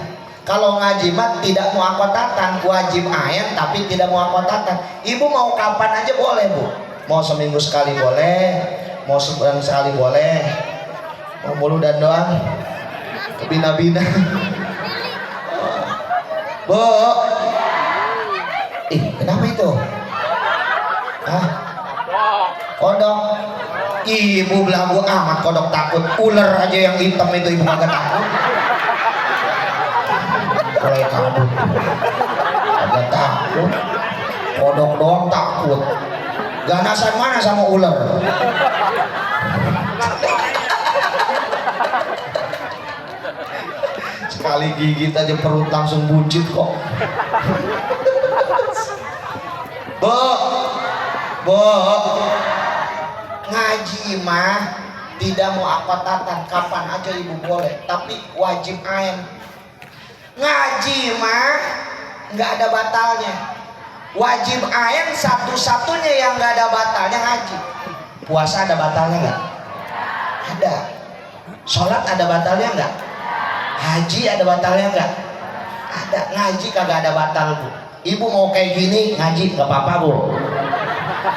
Kalau ngaji mah tidak muakotatan, wajib ain tapi tidak muakotatan. Ibu mau kapan aja boleh bu. Mau seminggu sekali boleh, mau sebulan sekali boleh, mau mulu dan doang, bina-bina. Bu, kenapa itu? Hah? Kodok. Ibu belagu amat kodok takut. Ular aja yang hitam itu ibu agak takut. mulai kabut. Agak takut. Kodok doang takut. Ganasan mana sama ular? Sekali gigit aja perut langsung buncit kok. Bu, ngaji mah tidak mau akotatan, kapan aja ibu boleh, tapi wajib ain. Ngaji mah nggak ada batalnya. Wajib ain satu-satunya yang nggak ada batalnya ngaji. Puasa ada batalnya nggak? Ada. Sholat ada batalnya nggak? Haji ada batalnya nggak? Ada. Ngaji kagak ada batal, Bu. Ibu mau kayak gini ngaji nggak apa-apa, Bu.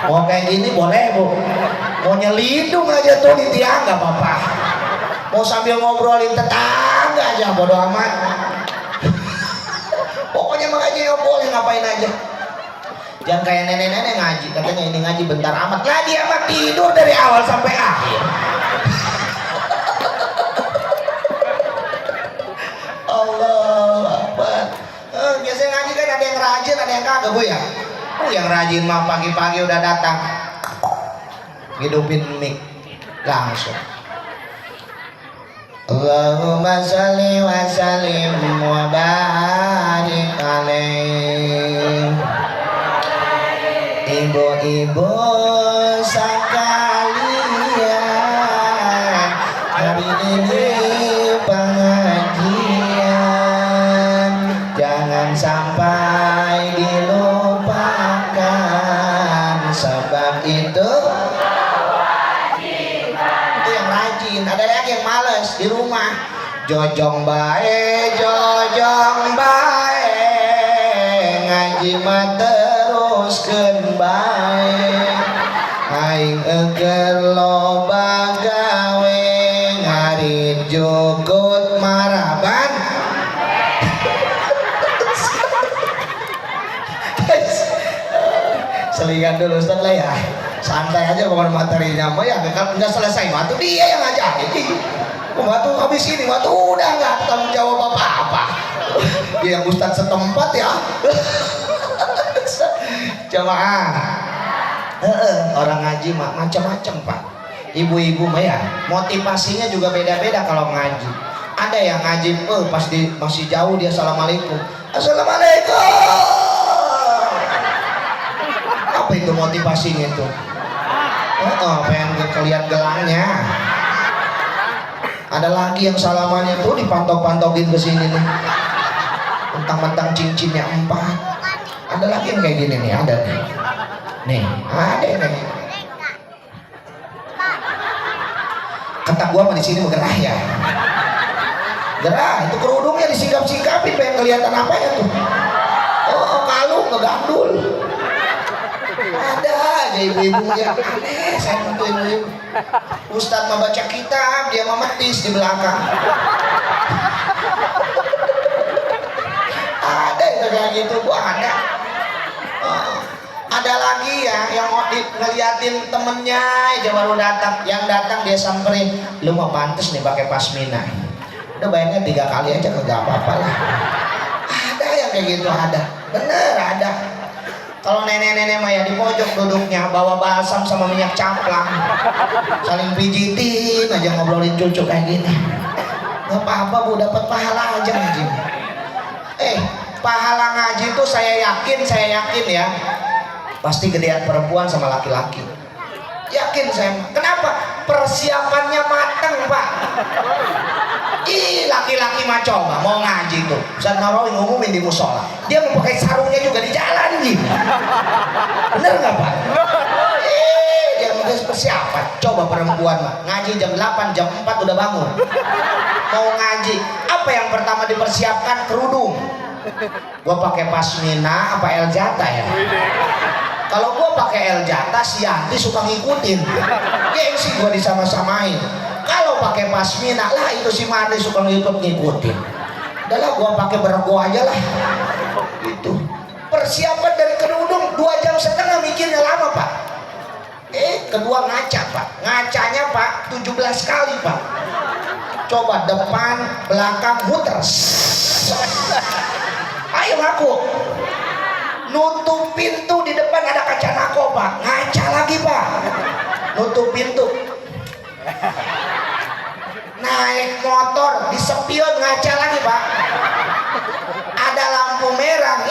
Mau kayak gini boleh, Bu. Mau nyelidung aja tuh di tiang nggak apa-apa. Mau sambil ngobrolin tetangga aja bodo amat. Pokoknya mengaji nggak boleh, ngapain aja. Jangan kayak nenek-nenek ngaji, katanya ini ngaji bentar amat. Lah dia mah tidur dari awal sampai akhir. Allah Akbar. Biasanya ngaji kan ada yang rajin, ada yang kagak, Bu ya. Yang rajin mah pagi-pagi udah datang, hidupin mic langsung. Allahumma sholli wa sallim wa barik alaih. Ibu-ibu sekalian, hari ini pengajian jangan sampai dilupakan, sebab itu yang rajin. Ada lagi yang males di rumah, jojong bae ngaji mah teruskeun bae, aing eger loba gawe ngarit jugut maraban. Selingan dulu Ustaz lah ya, santai aja pokoknya materinya mah ya nggak selesai mah tuh dia yang ngajarin. Tuh habis ini mah tuh udah nggak tanggung jawab apa-apa. Dia yang Ustaz setempat ya. Jamaah, orang ngaji mah macam-macam Pak. Ibu-ibu mah ya motivasinya juga beda-beda kalau ngaji. Ada yang ngaji pas masih jauh dia assalamualaikum, assalamualaikum. Apa itu motivasinya itu? Pengen kelihat gelangnya. Ada lagi yang salamannya tuh dipantok-pantokin ke sini nih, mentang-mentang cincinnya 4. Ada lagi yang kayak gini nih, ada nih, ada nih. Kata gua mah di sini gerah ya, gerah. Itu kerudungnya disingkap-singkapin, pengen kelihatan apanya tuh? Kalung ngegandul. Ada aja ibu-ibu yang aneh, saya bantu ibu-ibu. Ustadz membaca kitab, dia memetis di belakang. Ada itu kayak gitu, Bu, ada. Ada lagi ya yang ngeliatin temennya aja baru datang, yang datang dia samperin, lu mau pantes nih pakai pasmina. Udah bayarnya 3 kali aja kagak apa-apa lah. Ada yang kayak gitu, ada, bener ada. Kalau nenek-nenek mah ya di pojok duduknya bawa balsam sama minyak caplang, saling pijitin aja ngobrolin cucu kayak gini. Gak apa-apa, Bu, dapat pahala aja ngaji. Pahala ngaji itu saya yakin ya pasti gedean perempuan sama laki-laki. Yakin saya. Kenapa? Persiapannya mateng, Pak. Laki-laki mah coba mau ngaji tuh, Ustaz Nawawi ngumumin di musola, dia mau pakai sarungnya juga di jalan gitu. Bener nggak, Pak? Dia mau persiapan. Coba perempuan mah ngaji jam 8, jam 4 udah bangun. Mau ngaji, apa yang pertama dipersiapkan? Kerudung. Gua pakai pasmina apa El Jata ya? Kalau gua pakai El Jata, si Yanti suka ngikutin. Gengsi gua disama-samain. Kalau pakai pasmina lah itu si Marli suka ngikutin. Udahlah gua pakai berego aja lah. Itu persiapan dari kerudung 2,5 jam mikirnya lama, Pak. Kedua ngaca, Pak. Ngacanya, Pak, 17 kali, Pak. Coba depan, belakang, muter. Ayo ngaku. Nutup pintu di depan ada kaca nako Pak, ngaca lagi Pak. Nutup pintu. Naik motor di spion ngaca lagi Pak. Ada lampu merah,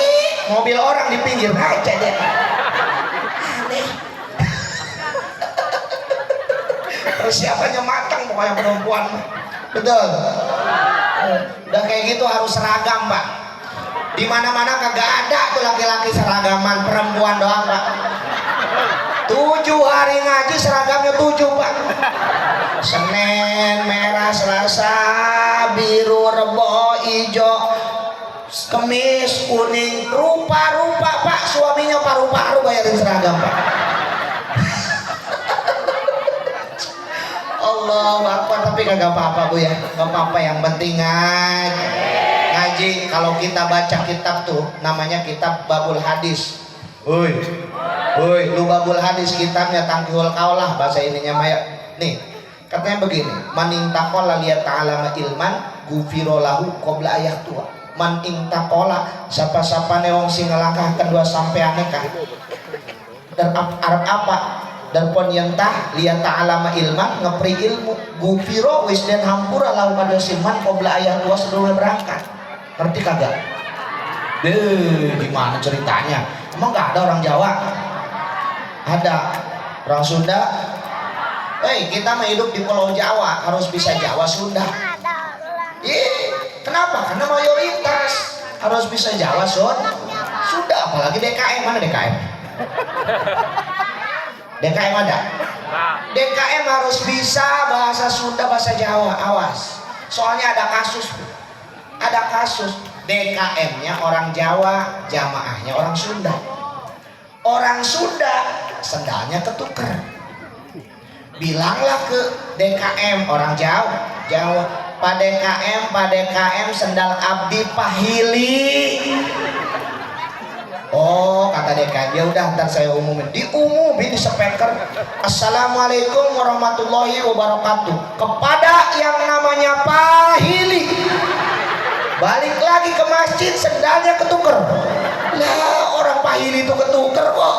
mobil orang di pinggir ngaca dia. Aneh. Persiapannya matang pokoknya perempuan. Betul. Udah kayak gitu harus seragam Pak. Di mana-mana kagak ada tuh laki-laki seragaman, perempuan doang Pak. 7 hari ngaji seragamnya 7 Pak. Senin merah, Selasa biru, Rebo hijau, Kemis kuning, rupa-rupa Pak. Suaminya paru-paru bayarin seragam Pak. Allah Akbar, tapi kagak apa-apa Bu ya, gak apa-apa, yang penting ngaji. Kalau kita baca kitab tuh namanya kitab Babul Hadis. Woi, lu Babul Hadis kitabnya Tangkihul Kaulah bahasa ininya Maya. Nih, katanya begini, man intaqala liyata'alama ilman gufiro lahu qabla ayah tua. Man intaqala sapa-sapane wong sing ngelangkahkeun dua sampeane kah. Dan arep apa? Dan pon yentah liat ta'alama ilman ngepri ilmu gufiro wis den hampura lahu pada siman qabla ayah tua sebelum berangkat. Ngerti kagak? Gimana ceritanya? Emang gak ada orang Jawa? Ada. Orang Sunda? Kita mah hidup di Pulau Jawa, harus bisa Jawa Sunda. Kenapa? Karena mayoritas harus bisa Jawa Sunda. Apalagi DKM. Mana DKM? DKM ada? DKM harus bisa bahasa Sunda, bahasa Jawa. Awas. Soalnya ada kasus DKM-nya orang Jawa, jamaahnya orang Sunda. Orang Sunda sendalnya ketuker. Bilanglah ke DKM orang Jawa, Pak DKM sendal abdi pahili. Oh, kata DKM, ya udah ntar saya umumin. Diumumin di speaker, Assalamualaikum warahmatullahi wabarakatuh kepada yang namanya pahili. Balik lagi ke masjid, sendalnya ketuker. Lah, orang pahili itu ketuker kok.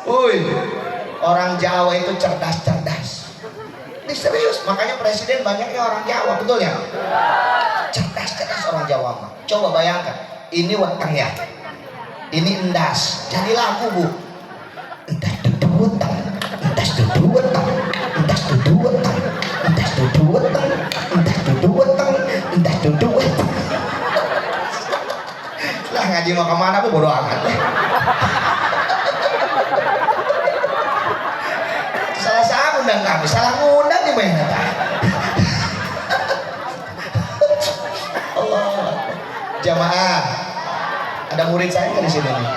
Woi, orang Jawa itu cerdas. Ini serius, makanya presiden banyaknya orang Jawa, betul ya? Cerdas orang Jawa mah. Coba bayangkan, ini weteng ya, ini endas, jadi lagu Bu. Endas duduweteng, endas duduweteng, endas duduweteng, endas duduweteng, endas duduweteng, endas duduweteng. Lah ngaji mau kemana Bu, bodo amat. Salah undang kami, salah ngundang di mana Pak? Allah. Jamaah, ada murid saya di sini nih.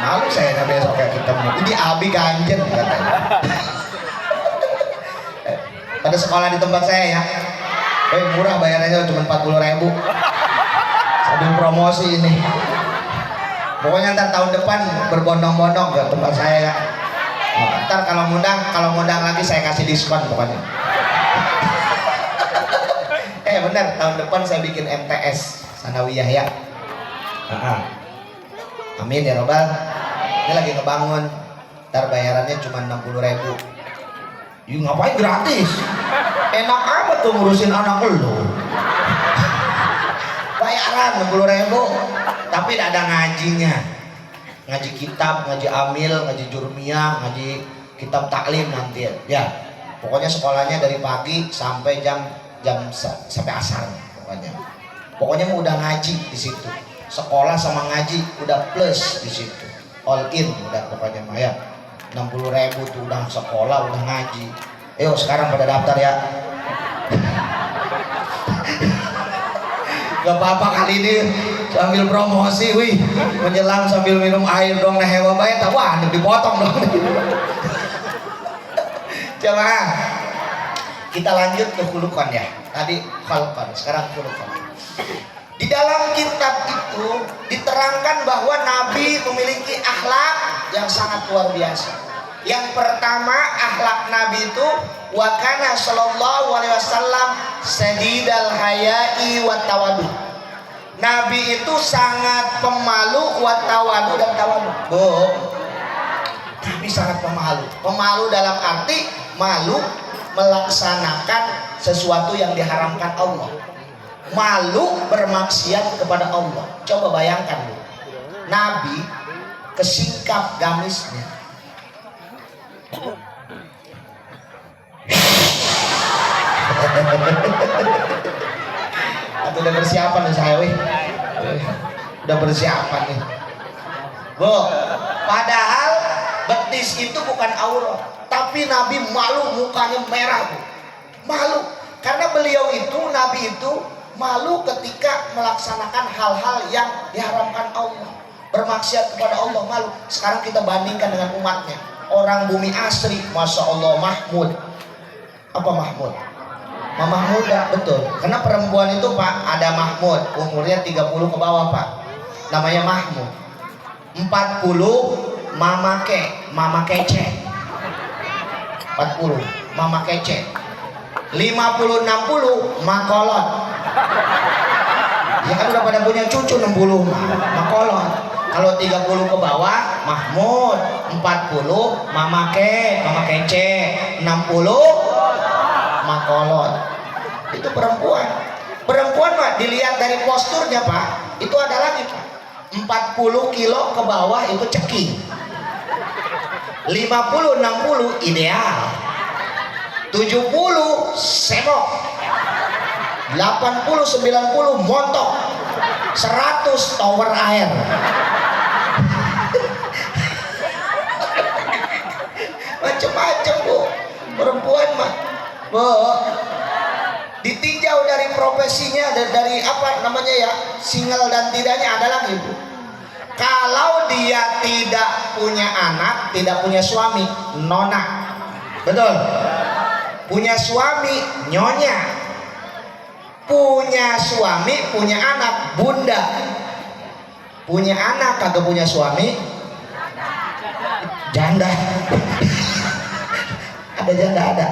Malu saya besok kayak ketemu. Ini Abi ganjen katanya. Pada sekolah di tempat saya ya. Murah bayarannya cuma 40.000. Sambil promosi ini. Pokoknya ntar tahun depan berbondong-bondong ke tempat saya ya. Ntar kalau ngundang lagi saya kasih diskon pokoknya. Bener, tahun depan saya bikin MTS Sanawiyah ya. Amin ya robbal. Ini lagi ngebangun. Ntar bayarannya cuma 60.000. Ngapain gratis? Enak amat tuh ngurusin anak lu. Bayaran 60.000, tapi tidak ada ngajinya. Ngaji kitab, ngaji amil, ngaji jurmiyah, ngaji kitab taklim nanti ya. Pokoknya sekolahnya dari pagi sampai jam sampai asar pokoknya mau udah ngaji di situ, sekolah sama ngaji udah plus di situ, all in udah pokoknya mah ya. 60.000 tuh udah sekolah udah ngaji. Ayo sekarang pada daftar ya. Gak apa-apa kali ini sambil promosi, wih menjelang sambil minum air dong, nah hewan baik tak, wah dipotong dong. Jamaah, kita lanjut ke khuluqan ya. Tadi khalqan, sekarang khuluqan. Di dalam kitab itu diterangkan bahwa Nabi memiliki akhlak yang sangat luar biasa. Yang pertama, akhlak Nabi itu Wa kana sallallahu alaihi wasallam sadidal haya'i wa tawadu. Nabi itu sangat pemalu wa tawadu dan tawadu. Nabi sangat pemalu. Pemalu dalam arti malu melaksanakan sesuatu yang diharamkan Allah. Malu bermaksiat kepada Allah. Coba bayangkan Bu. Nabi kesingkap gamisnya. Atau udah persiapan nih saya wih. Udah persiapan nih. Bu, padahal betis itu bukan aurat, tapi Nabi malu, mukanya merah Bu. Malu karena beliau itu, Nabi itu malu ketika melaksanakan hal-hal yang diharamkan Allah, bermaksiat kepada Allah, malu. Sekarang kita bandingkan dengan umatnya, orang bumi asri, Masya Allah, Mahmud. Apa Mahmud? Mama muda, betul. Karena perempuan itu Pak, ada Mahmud, umurnya 30 ke bawah Pak, namanya Mahmud. 40 Mama kece. 40 Mama kece. 50-60 makolot. Ya kan udah pada punya cucu 60 makolot. Kalau 30 ke bawah Mahmud, 40 Mama kece, 60 makolot. Itu perempuan. Perempuan Pak, dilihat dari posturnya Pak, itu ada lagi Pak. 40 kilo ke bawah itu ceking. 50-60 ideal. 70 semok. 80-90 montok. 100 tower air. Macam-macam Bu. Perempuan mah. Bu, ditinjau dari profesinya, dari apa namanya ya, single dan tidaknya ada lagi Bu. Kalau dia tidak punya anak, tidak punya suami, nona. Betul. Punya suami, nyonya. Punya suami, punya anak, bunda. Punya anak kagak punya suami, janda. Ada janda ada?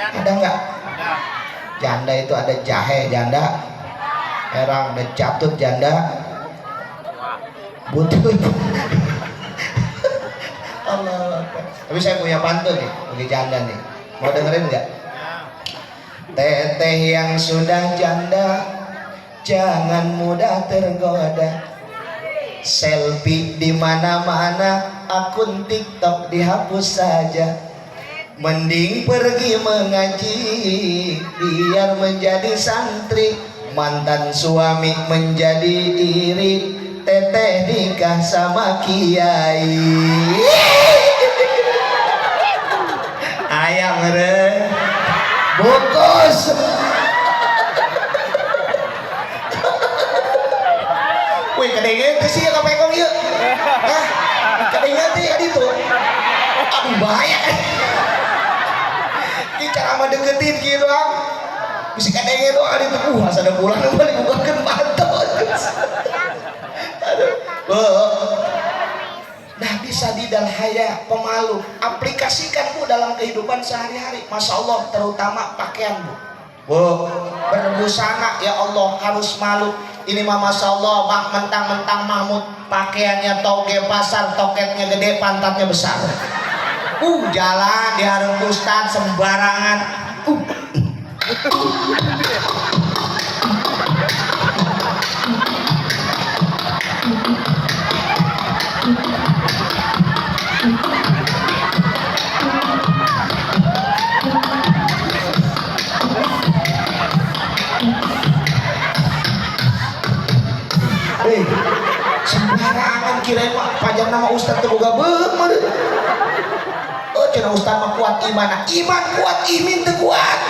Ada enggak? Janda itu ada jahe janda, erang ada catut janda, butut. Allah. Tapi saya punya pantun nih bagi janda nih. Mau dengerin nggak? Teteh yang sudah janda, jangan mudah tergoda. Selfie di mana-mana, akun TikTok dihapus saja. Mending pergi mengaji, biar menjadi santri. Mantan suami menjadi iri, teteh nikah sama kiai. Ayam re bungkus. Wih, kedengen sih ya kapekong yuk. Hah? Kedengen sih ya itu. Aduh bahaya. Ini cara mendeketin gitu doang. Bisa kedengen doang itu. Asal ada pulang balik bukan mantap. Aduh. Nabi sadidal haya, pemalu. Aplikasikan Bu dalam kehidupan sehari-hari. Masya Allah, terutama pakaian Bu. Berbusana ya Allah harus malu. Ini mah Masya Allah, mentang-mentang Mahmud pakaiannya toge pasar, toketnya gede, pantatnya besar. Jalan di hareup ustad sembarangan. Sembarangan kirain mah pajang nama ustad teu boga beumeur. Oh cenah ustad mah kuat iman. Iman kuat, imin teu kuat.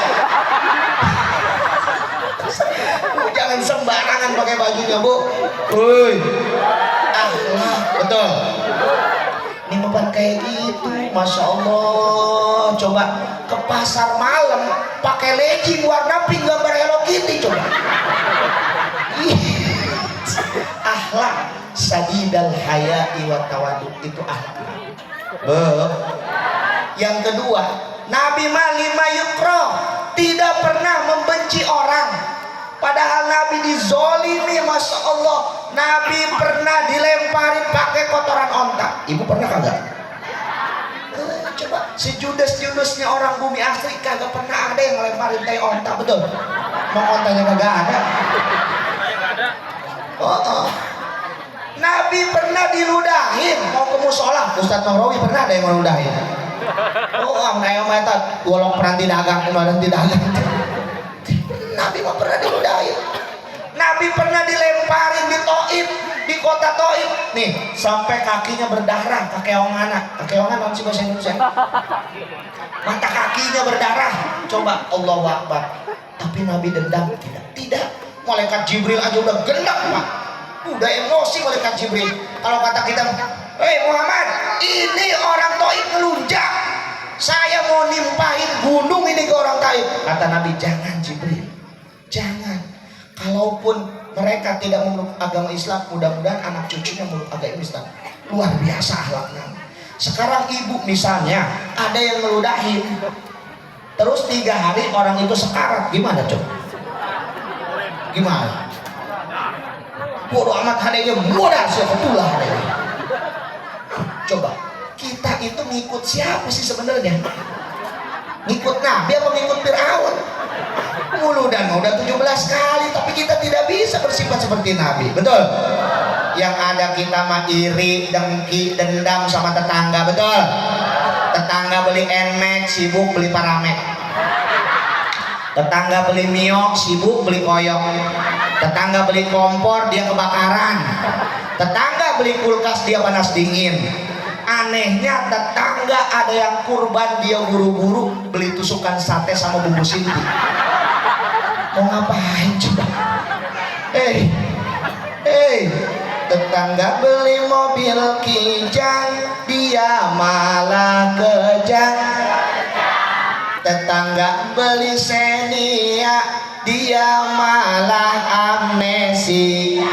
Jangan sembarangan pakai bajunya Bu. Woi. Akhlak, betul. Ini bukan kayak gitu, Masya Allah. Coba ke pasar malam pakai legging warna pink gambar Hello Kitty coba. Akhlak sadidal haya'i wa tawadu, itu akhlak. Yang kedua, Nabi mah lima yukro, tidak pernah membenci orang. Padahal Nabi dizolimi, masya Allah. Nabi pernah dilemparin pakai kotoran onta. Ibu pernah kagak? Coba sejudes-judesnya orang bumi asli kagak pernah ada yang lemparin tai onta, betul? Mau ontanya kagak ada. Nabi pernah diludahin mau ke musola. Ustadz Nahrawi pernah ada yang meludahin. Nayo mata golong peranti dagang, peranti dagang. Nabi mah pernah diludahin. Nabi pernah dilemparin di Taif, di kota Taif. Nih, sampai kakinya berdarah, kakeongan apa sih bahasa Indonesia? Mata kakinya berdarah. Coba Allahu Akbar. Tapi Nabi dendam tidak. Malaikat Jibril aja udah gendak, Pak. Udah emosi malaikat Jibril. Kalau kata kita, "Hei Muhammad, ini orang Taif ngelunjak. Saya mau nimpahin gunung ini ke orang Taif." Kata Nabi, "Jangan Jibril. Jangan. Kalaupun mereka tidak memeluk agama Islam, mudah-mudahan anak cucunya memeluk agama Islam." Luar biasa akhlaknya. Sekarang ibu misalnya ada yang ngeludahin, terus 3 hari orang itu sekarat, gimana coba? Gimana? Bodoh amat hadanya, bodoh sebetulnya. Coba kita itu ngikut siapa sih sebenarnya? Ngikut Nabi apa ngikut Fir'aun? Mulu dan udah 17 kali, tapi kita tidak bisa bersifat seperti Nabi, betul? Yang ada kita mah iri, dengki, dendam sama tetangga, betul? Tetangga beli Nmax, sibuk beli Paramek. Tetangga beli Mio, sibuk beli koyok. Tetangga beli kompor, dia kebakaran. Tetangga beli kulkas, dia panas dingin. Anehnya tetangga ada yang kurban, dia buru-buru beli tusukan sate sama bumbu sinti. Mau ngapain coba? Tetangga beli mobil Kijang, dia malah kejang. Tetangga beli Xenia, dia malah amnesia.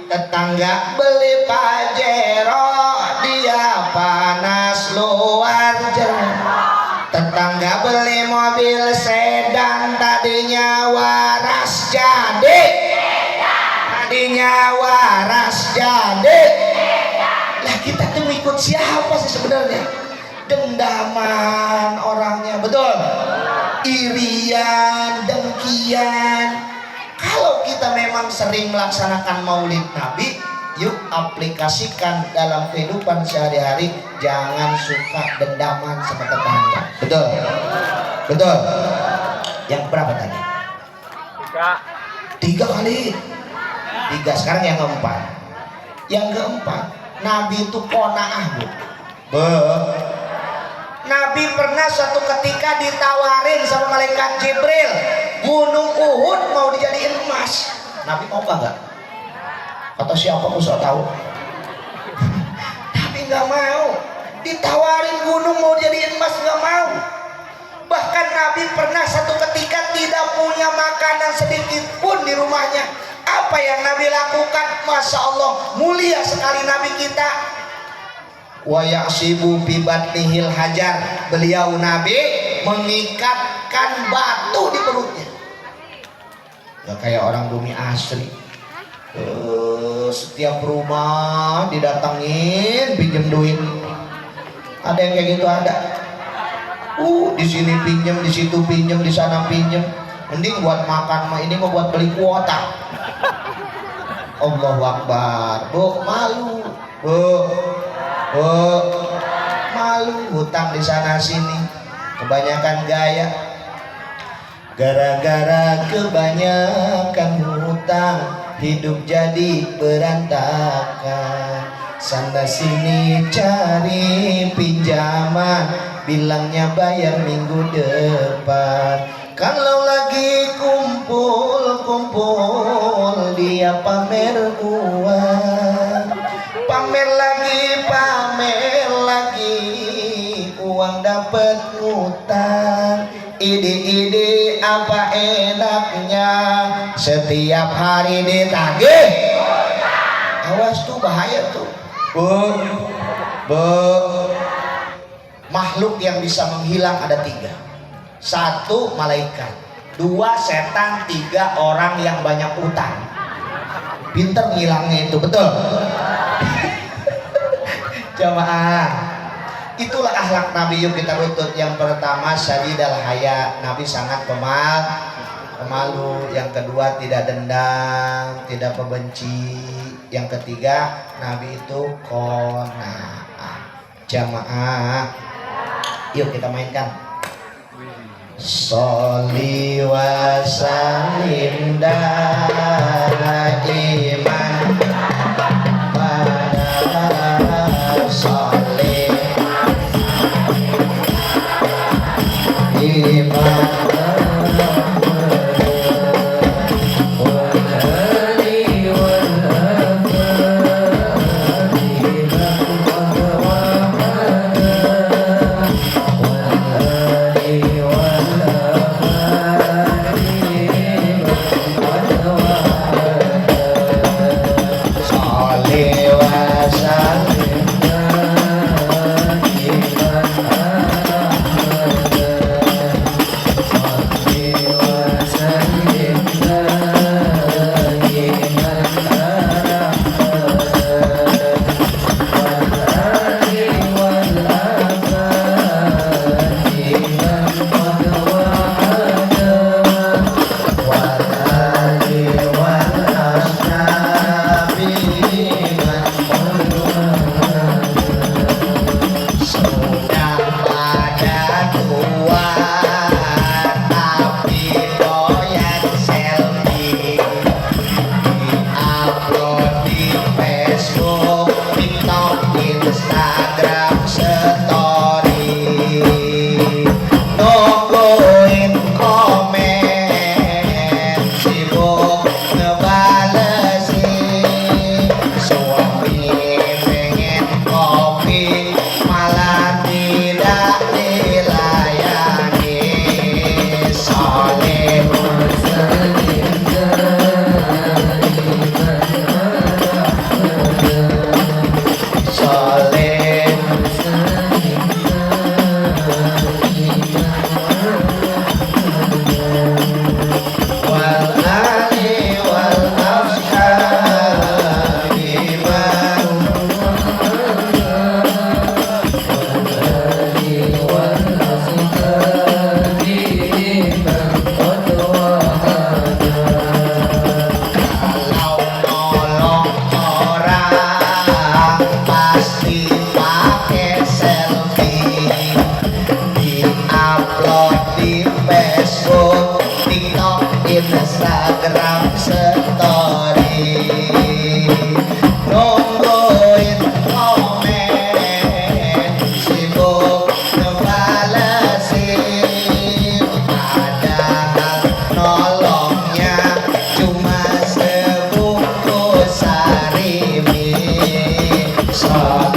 Tetangga beli Pajero, dia panas luar jero. Tetangga beli mobil sedan, tadinya waras jadi. Lah kita tuh ikut siapa sih sebenarnya? Dendaman orangnya, betul? Irian, dengkian. Kalau kita memang sering melaksanakan maulid Nabi, yuk aplikasikan dalam kehidupan sehari-hari. Jangan suka dendaman sama tetangga, betul? Betul? Yang berapa tadi? 3 kali. 3, sekarang yang keempat. Yang keempat, Nabi itu qanaah, Bu. Nabi pernah suatu ketika ditawarin sama malaikat Jibril, gunung Uhud mau dijadiin emas. Nabi mau nggak? Atau siapa mau tahu? Nabi nggak mau. Ditawarin gunung mau dijadiin emas, nggak mau. Bahkan Nabi pernah satu ketika tidak punya makanan sedikit pun di rumahnya. Apa yang Nabi lakukan? Masya Allah, mulia sekali Nabi kita. Wa ya'sibu bi batnihil hajar. Beliau Nabi mengikatkan batu di perutnya. Gak kayak orang bumi asli. Setiap rumah didatangin pinjem duit. Ada yang kayak gitu, ada. Di sini pinjem, di situ pinjem, di sana pinjem. Mending buat makan mah, ini mau buat beli kuota. Allahu Akbar. Bu, malu. Bu, malu hutang di sana sini. Kebanyakan gaya. Gara-gara kebanyakan hutang, hidup jadi berantakan. Sana sini cari pinjaman, bilangnya bayar minggu depan. Kalau lagi kumpul-kumpul, dia pamer uang. Pamer lagi, uang dapat ngutang. Ide-ide apa enaknya, setiap hari ditagih. Awas tuh, bahaya tuh. Bu, makhluk yang bisa menghilang ada 3. 1 malaikat, 2 setan, 3 orang yang banyak utang. Pinter ngilangnya itu, betul? Jamaah, itulah akhlak Nabi, yuk kita rutut. Yang pertama syadidal haya, Nabi sangat pemalu. Yang kedua tidak dendam, tidak pembenci. Yang ketiga Nabi itu qanaah. Jamaah, yuk kita mainkan. Sholli wa sallim daiman pada sholli iman Instagram story, nungguin komen, sibuk ngebalesin, padahal nolongnya cuma sebungkus sarimi. Soalnya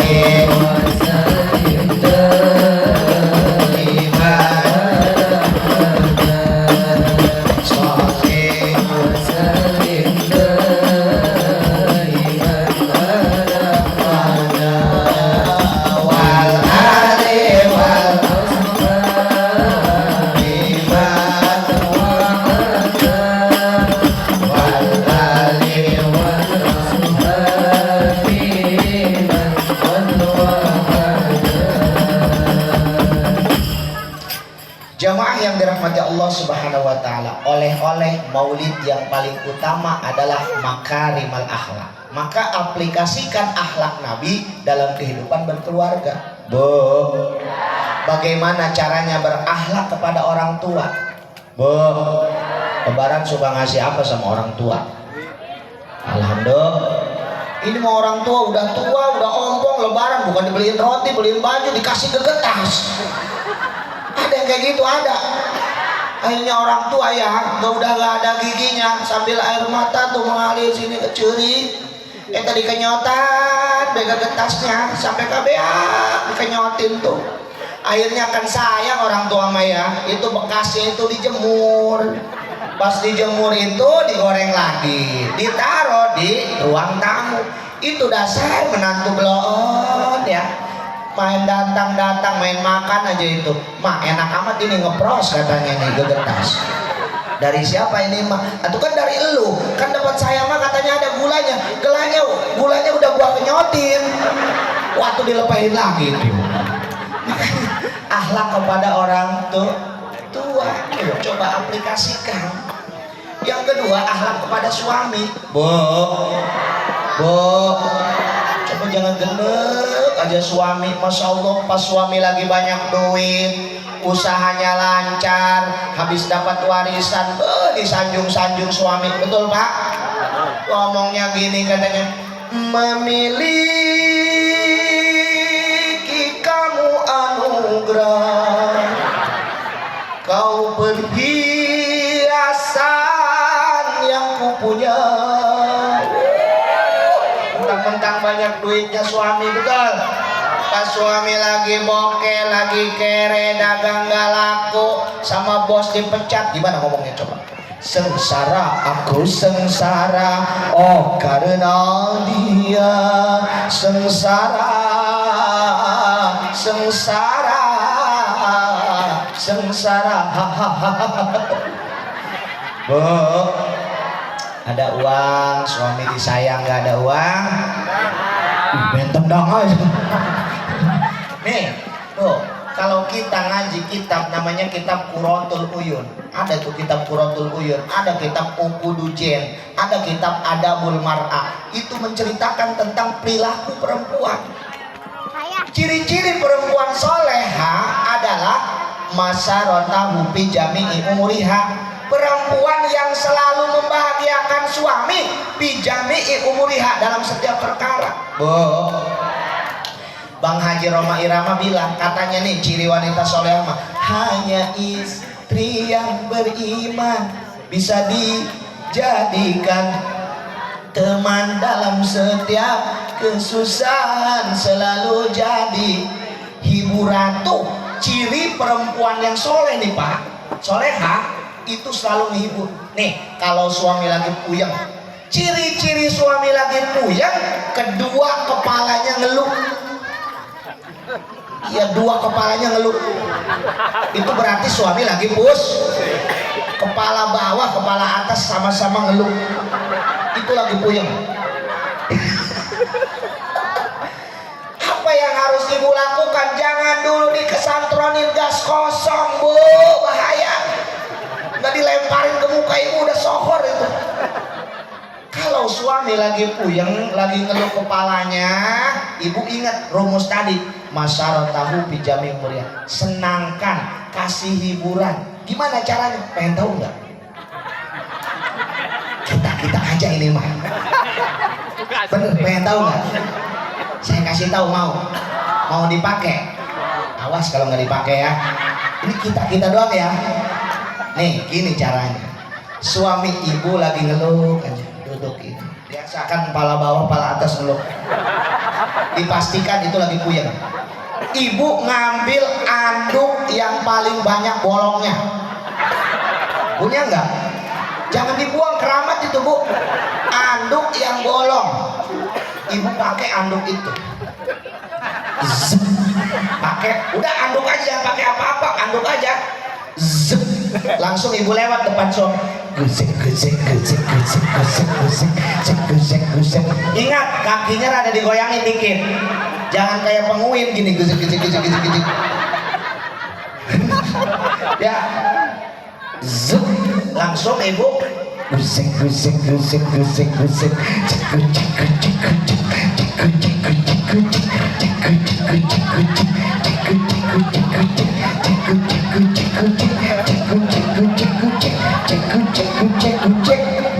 jamaah yang dirahmati Allah Subhanahu wa taala, oleh-oleh Maulid yang paling utama adalah makarimal akhlak. Maka aplikasikan akhlak Nabi dalam kehidupan berkeluarga. Bu, bagaimana caranya berakhlak kepada orang tua? Bu, Lebaran suka ngasih apa sama orang tua? Alhamdulillah. Ini mau orang tua, udah ompong, Lebaran bukan dibeliin roti, beliin baju, dikasih gegetas. Ada yang kayak gitu, ada. Akhirnya orang tua ya, udah gak ada giginya, sambil air mata tuh mengalir sini ke curi. Tadi kenyotan, bega getasnya sampai KBA dikenyotin tuh. Akhirnya kan sayang orang tua Maya, itu bekasnya itu dijemur. Pas dijemur itu digoreng lagi, ditaruh di ruang tamu. Itu dasar menantu belon ya. main datang main makan aja itu. Mak enak amat ini ngepros katanya nih gegetas. Dari siapa ini mak? Atau kan dari elu. Kan dapat saya mah katanya ada gulanya. Gulanya udah gua kenyotin. Waktu dilepain lagi itu. Akhlak kepada orang tua. Coba aplikasikan. Yang kedua, akhlak kepada suami. Bu, coba jangan gendek aja suami. Masya Allah, pas suami lagi banyak duit, usahanya lancar, habis dapat warisan, disanjung-sanjung suami. Betul Pak? Ngomongnya gini katanya, memiliki kamu anugerah, kau perhiasan yang kupunya. Mentang-mentang banyak duitnya suami, betul. Pas suami lagi bokeh, lagi kere, dagang gak laku, sama bos dipecat, gimana ngomongnya coba? Sengsara, aku sengsara, oh karena dia. Sengsara, sengsara, sengsara. Bu, ada uang, suami disayang, gak ada uang, bentem dong aja. Nih, tuh, kalau kita ngaji kitab namanya kitab Quratul Uyun. Ada tuh kitab Quratul Uyun, ada kitab Uqudujin, ada kitab Adabul Mar'ah. Itu menceritakan tentang perilaku perempuan. Ciri-ciri perempuan soleha adalah masarotahu fi jami'i umuriha. Perempuan yang selalu membahagiakan suami fi jami'i umuriha, dalam setiap perkara. Bang Haji Roma Irama bilang, katanya nih ciri wanita soleh mah hanya istri yang beriman bisa dijadikan teman dalam setiap kesusahan, selalu jadi hiburan. Tuh ciri perempuan yang soleh nih Pak, soleha itu selalu menghibur. Nih kalau suami lagi puyeng, ciri-ciri suami lagi puyeng, kedua kepalanya ngeluh. Iya, dua kepalanya ngeluh. Itu berarti suami lagi kepala bawah, kepala atas sama-sama ngeluh. Itu lagi puyeng. Apa yang harus ibu lakukan? Jangan dulu dikesantronin gas kosong, Bu. Bahaya. Nggak dilemparin ke muka ibu, udah sohor itu. Kalau suami lagi puyeng, lagi ngeluh kepalanya, ibu ingat rumus tadi, masyaratahu bijami mulia. Senangkan, kasih hiburan. Gimana caranya? Pengen tahu nggak? Kita aja ini mah. Bener, pengen tahu nggak? Saya kasih tahu, mau dipakai. Awas kalau nggak dipakai ya. Ini kita doang ya. Nih, gini caranya. Suami ibu lagi ngeluh aja, duduk ini. Biasakan kepala bawah, kepala atas ngeluh. Dipastikan itu lagi puyeng. Ibu ngambil anduk yang paling banyak bolongnya. Punya nggak? Jangan dibuang, keramat itu Bu. Anduk yang bolong, ibu pakai anduk itu. Pakai, udah anduk aja, pakai apa-apa, anduk aja. Langsung ibu lewat depan suami. Gusek. Ingat, kakinya rada digoyangin dikit. Jangan kayak penguin gini, gusek. Ya. Langsung ibu gusek.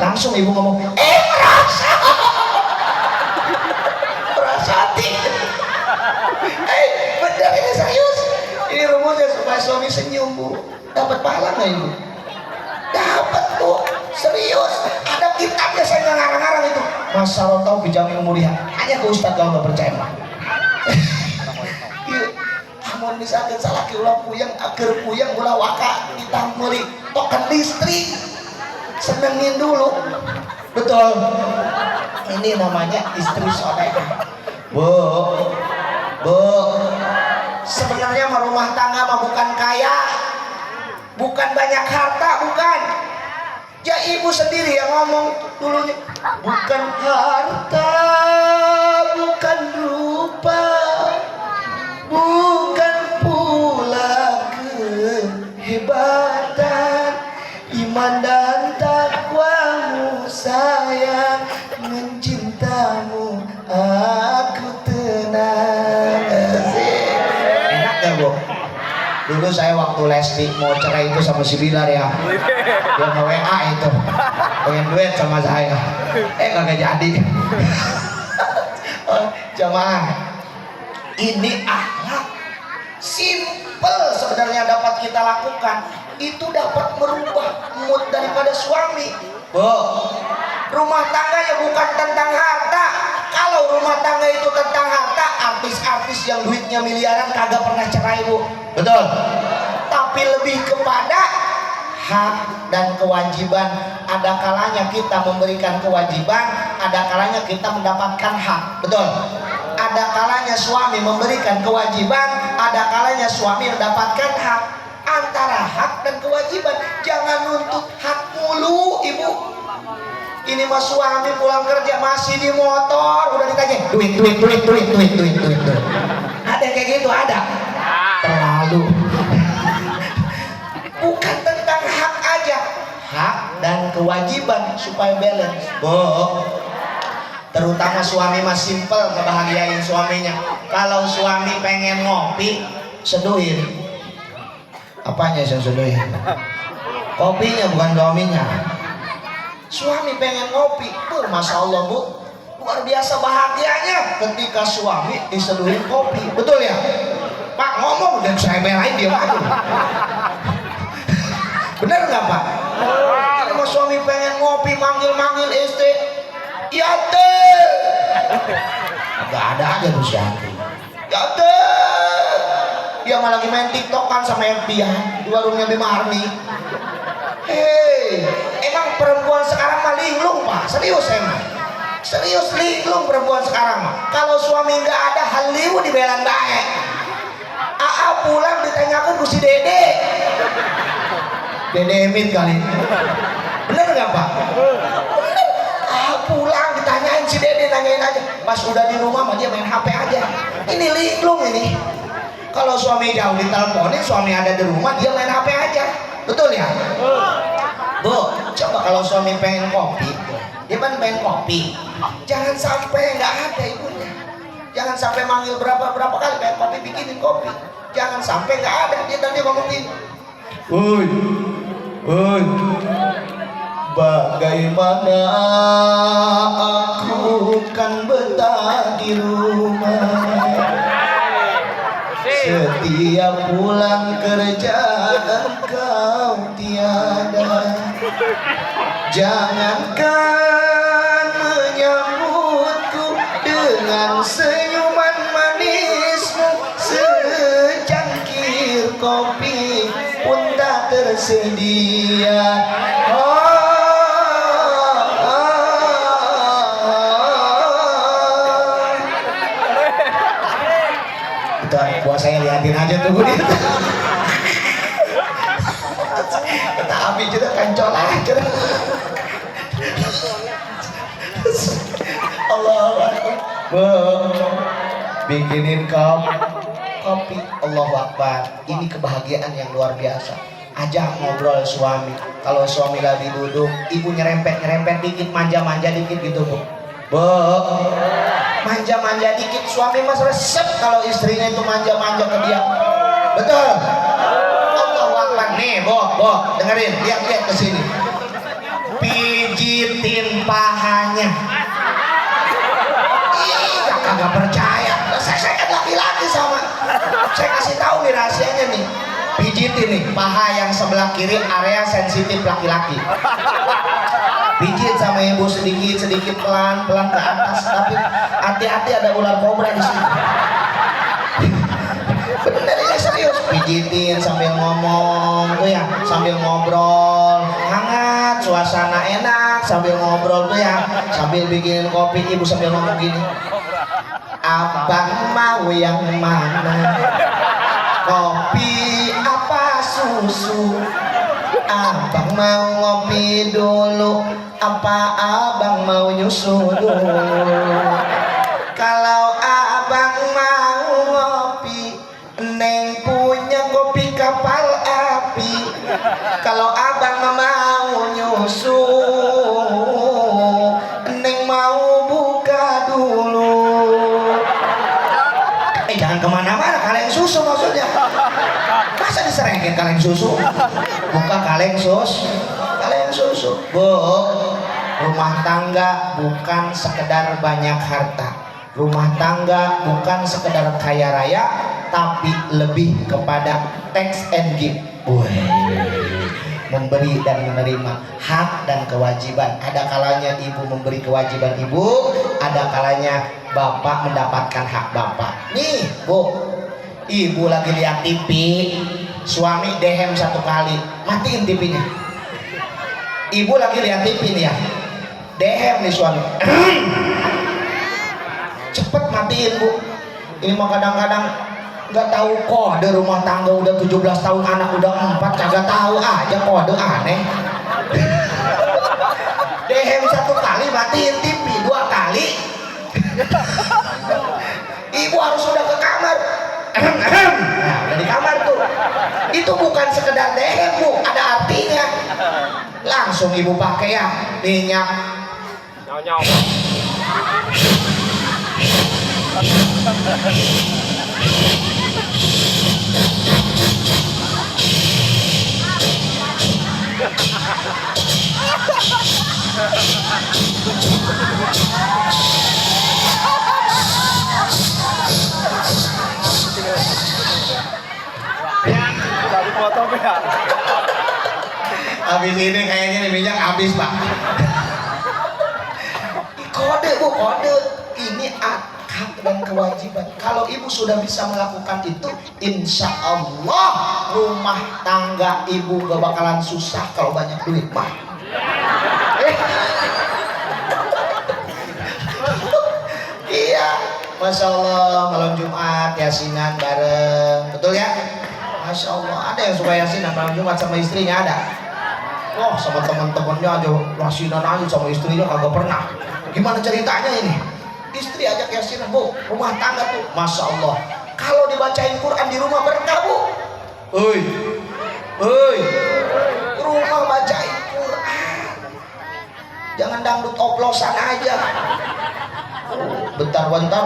Langsung ibu ngomong, merasa hati. Bener ini serius. Ini rumusnya supaya suami senyum Bu. Dapat pahala nggak ibu? Dapat Bu, serius. Ada kitabnya, saya nggak ngarang-ngarang itu. Masalah tahu bijami umuriha. Hanya ke Ustadz kalau nggak percaya mah. Amun misalkan salah ulah puyeng, agar puyeng ulah waka ditamuri token listrik. Senengin dulu. Betul. Ini namanya istri soleh. Bu, Bu, sebenarnya rumah tangga mah bukan kaya, bukan banyak harta, bukan. Ya ibu sendiri yang ngomong dulunya, bukan harta, bukan rupa, bukan pula kehebatan, iman dan takwamu sayang, mencintamu aku tenang. Enak gak bu? Dulu saya waktu Lesti mau cerai itu sama si Bilar ya, dia mau WA itu pengen duet sama saya, kagak jadi. Jamaah, ini akhlak simple sebenarnya dapat kita lakukan, itu dapat merubah mood daripada suami. Bu, rumah tangga ya bukan tentang harta. Kalau rumah tangga itu tentang harta, artis-artis yang duitnya miliaran kagak pernah cerai bu, betul. Tapi lebih kepada hak dan kewajiban. Ada kalanya kita memberikan kewajiban, ada kalanya kita mendapatkan hak, betul. Ada kalanya suami memberikan kewajiban, ada kalanya suami mendapatkan hak. Antara hak dan kewajiban, jangan nuntut hak mulu ibu. Ini mas suami pulang kerja masih di motor, udah ditanya duit. Ada yang kayak gitu, ada. Terlalu. Bukan tentang hak aja, hak dan kewajiban supaya balance. Bu, terutama suami mas simple ngebahagiain suaminya. Kalau suami pengen ngopi, seduhin. Apanya yang seduhin? Kopinya bukan suaminya. Suami pengen ngopi, Masya Allah bu, luar biasa bahagianya ketika suami diseduhin kopi, betul ya? Pak ngomong dan saya belain dia aja. Bener nggak pak? Kalau suami pengen ngopi manggil istri, ya teh, nggak ada aja tuh siapa. Ya teh, dia malah lagi main tiktokan sama FBI di warungnya Bima Arni. Hei, emang perempuan sekarang mah linglung pak, serius emang, serius linglung perempuan sekarang mah. Kalau suami nggak ada haliu di belan bae. Aa pulang ditanyakan ku si Dede Emit kali, bener nggak pak? Bener. Aa pulang ditanyain si Dede, nanyain aja. Pas udah di rumah mah dia main HP aja. Ini linglung ini. Kalau suami jauh diteleponin, suami ada di rumah dia main HP aja. Betul ya? Bu, coba kalau suami pengen kopi, dia kan pengen kopi, jangan sampai nggak ada ibunya. Jangan sampai manggil berapa kali pengen kopi, bikinin kopi. Jangan sampai nggak ada, dia tadi ngomong gini, woi, bagaimana aku kan betah di rumah. Setiap pulang kerja engkau tiada. Jangankan menyambutku dengan senyuman manismu, secangkir kopi pun tak tersedia. Puasanya liatin aja tuh kata Abi juga kancol aja. Allah bikinin kopi. Allahu Akbar. Ini kebahagiaan yang luar biasa. Ajak ngobrol suami. Kalau suami lagi duduk, ibu nyerempet dikit, manja dikit gitu bu. Manja dikit, suami mas resep kalau istrinya itu manja ke dia. Betul. Allahu Akbar. Nih, Bo, dengerin, lihat ke sini. Pijitin pahanya. Ih, kagak percaya. Saya kan laki-laki sama. Saya kasih tahu nih rahasianya nih. Pijitin nih paha yang sebelah kiri, area sensitif laki-laki. Pijit sama ibu sedikit pelan ke atas, tapi hati-hati ada ular kobra di sini. Bener ini serius. Pijitin sambil ngomong tuh ya, sambil ngobrol, hangat, suasana enak, sambil ngobrol tuh ya, sambil bikinin kopi, ibu sambil ngomong gini. abang mau yang mana? Kopi apa susu? Abang mau ngopi dulu apa abang mau nyusu dulu? Kalau abang mau ngopi, neng punya kopi kapal api. Kalau abang mau nyusu, neng mau buka dulu. Jangan kemana-mana, kaleng susu maksudnya. Masa diserengin kaleng susu? Buka kaleng kaleng susu. Bu, rumah tangga bukan sekedar banyak harta. Rumah tangga bukan sekedar kaya raya, tapi lebih kepada tax and give. Memberi dan menerima hak dan kewajiban. Ada kalanya ibu memberi kewajiban ibu, ada kalanya bapak mendapatkan hak bapak. Nih bu, ibu lagi lihat TV, suami dehem satu kali, matiin TV-nya. Ibu lagi lihat TV nih ya, dehem nih suami. Cepet matiin bu. Ini mah kadang-kadang nggak tahu kode rumah tangga, udah 17 tahun anak udah 4 kagak tahu aja kode, aneh. Dehem satu kali matiin TV 2 kali. Ibu harus udah ke kamar. Nah, udah di kamar tuh. Itu bukan sekedar dehem bu, ada artinya. Langsung ibu pakai ya minyak. Nyau. Habis ini kayaknya nih minyak habis pak. Kode bu, kode ini hak dan kewajiban. Kalau ibu sudah bisa melakukan itu, insya Allah rumah tangga ibu gak bakalan susah kalau banyak duit mah. Iya, masya Allah malam Jumat yasinan bareng, betul ya? Masya Allah, ada yang suka yasinan malam Jumat sama istrinya ada? Oh, sama teman-temannya aja yasinan aja sama istrinya kagak pernah. Gimana ceritanya ini? Istri ajak yasinan bu, rumah tangga tuh, masya Allah. Kalau dibacain Quran di rumah berkah bu. Rumah bacain Quran. Jangan dangdut oplosan aja. Bentar-bentar,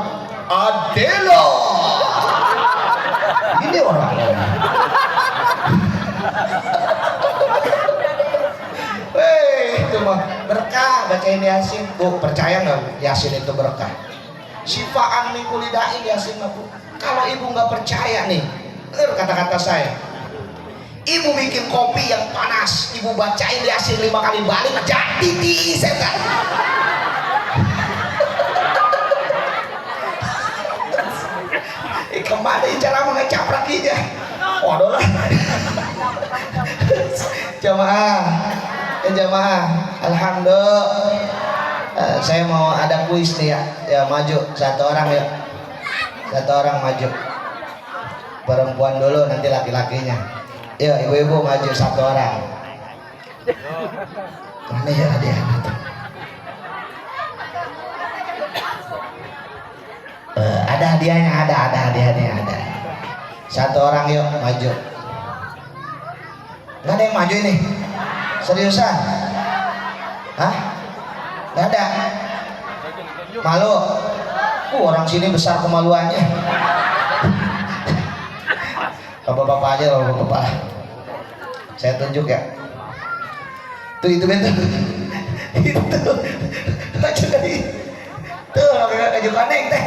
Adelo. Ini orang. Itu mah berkah bacain yasin bu. Percaya nggak yasin itu berkah? Sifaan min kulli da'in yasin mah bu. Kalau ibu nggak percaya nih, kata-kata saya, ibu bikin kopi yang panas, ibu bacain yasin 5 kali balik, jadi diisekan. Kemana cara mengecaprak aja? Waduh lah. Jamaah, alhamdulillah. Saya mau ada kuis nih ya. Ya maju satu orang ya. Satu orang maju. Perempuan dulu, nanti laki-lakinya. Yuk ibu-ibu maju satu orang. Mana ya dia? Ada hadiahnya, ada hadiahnya, ada. Satu orang yuk maju. Nggak ada yang maju ini? Seriusan? Hah? Nggak ada? Malu? Orang sini besar kemaluannya. Bapak-bapak aja, bapak-bapak. Saya tunjuk ya. Tuh itu betul. Itu. Maju tadi. Tuh, kaju kaneng teh.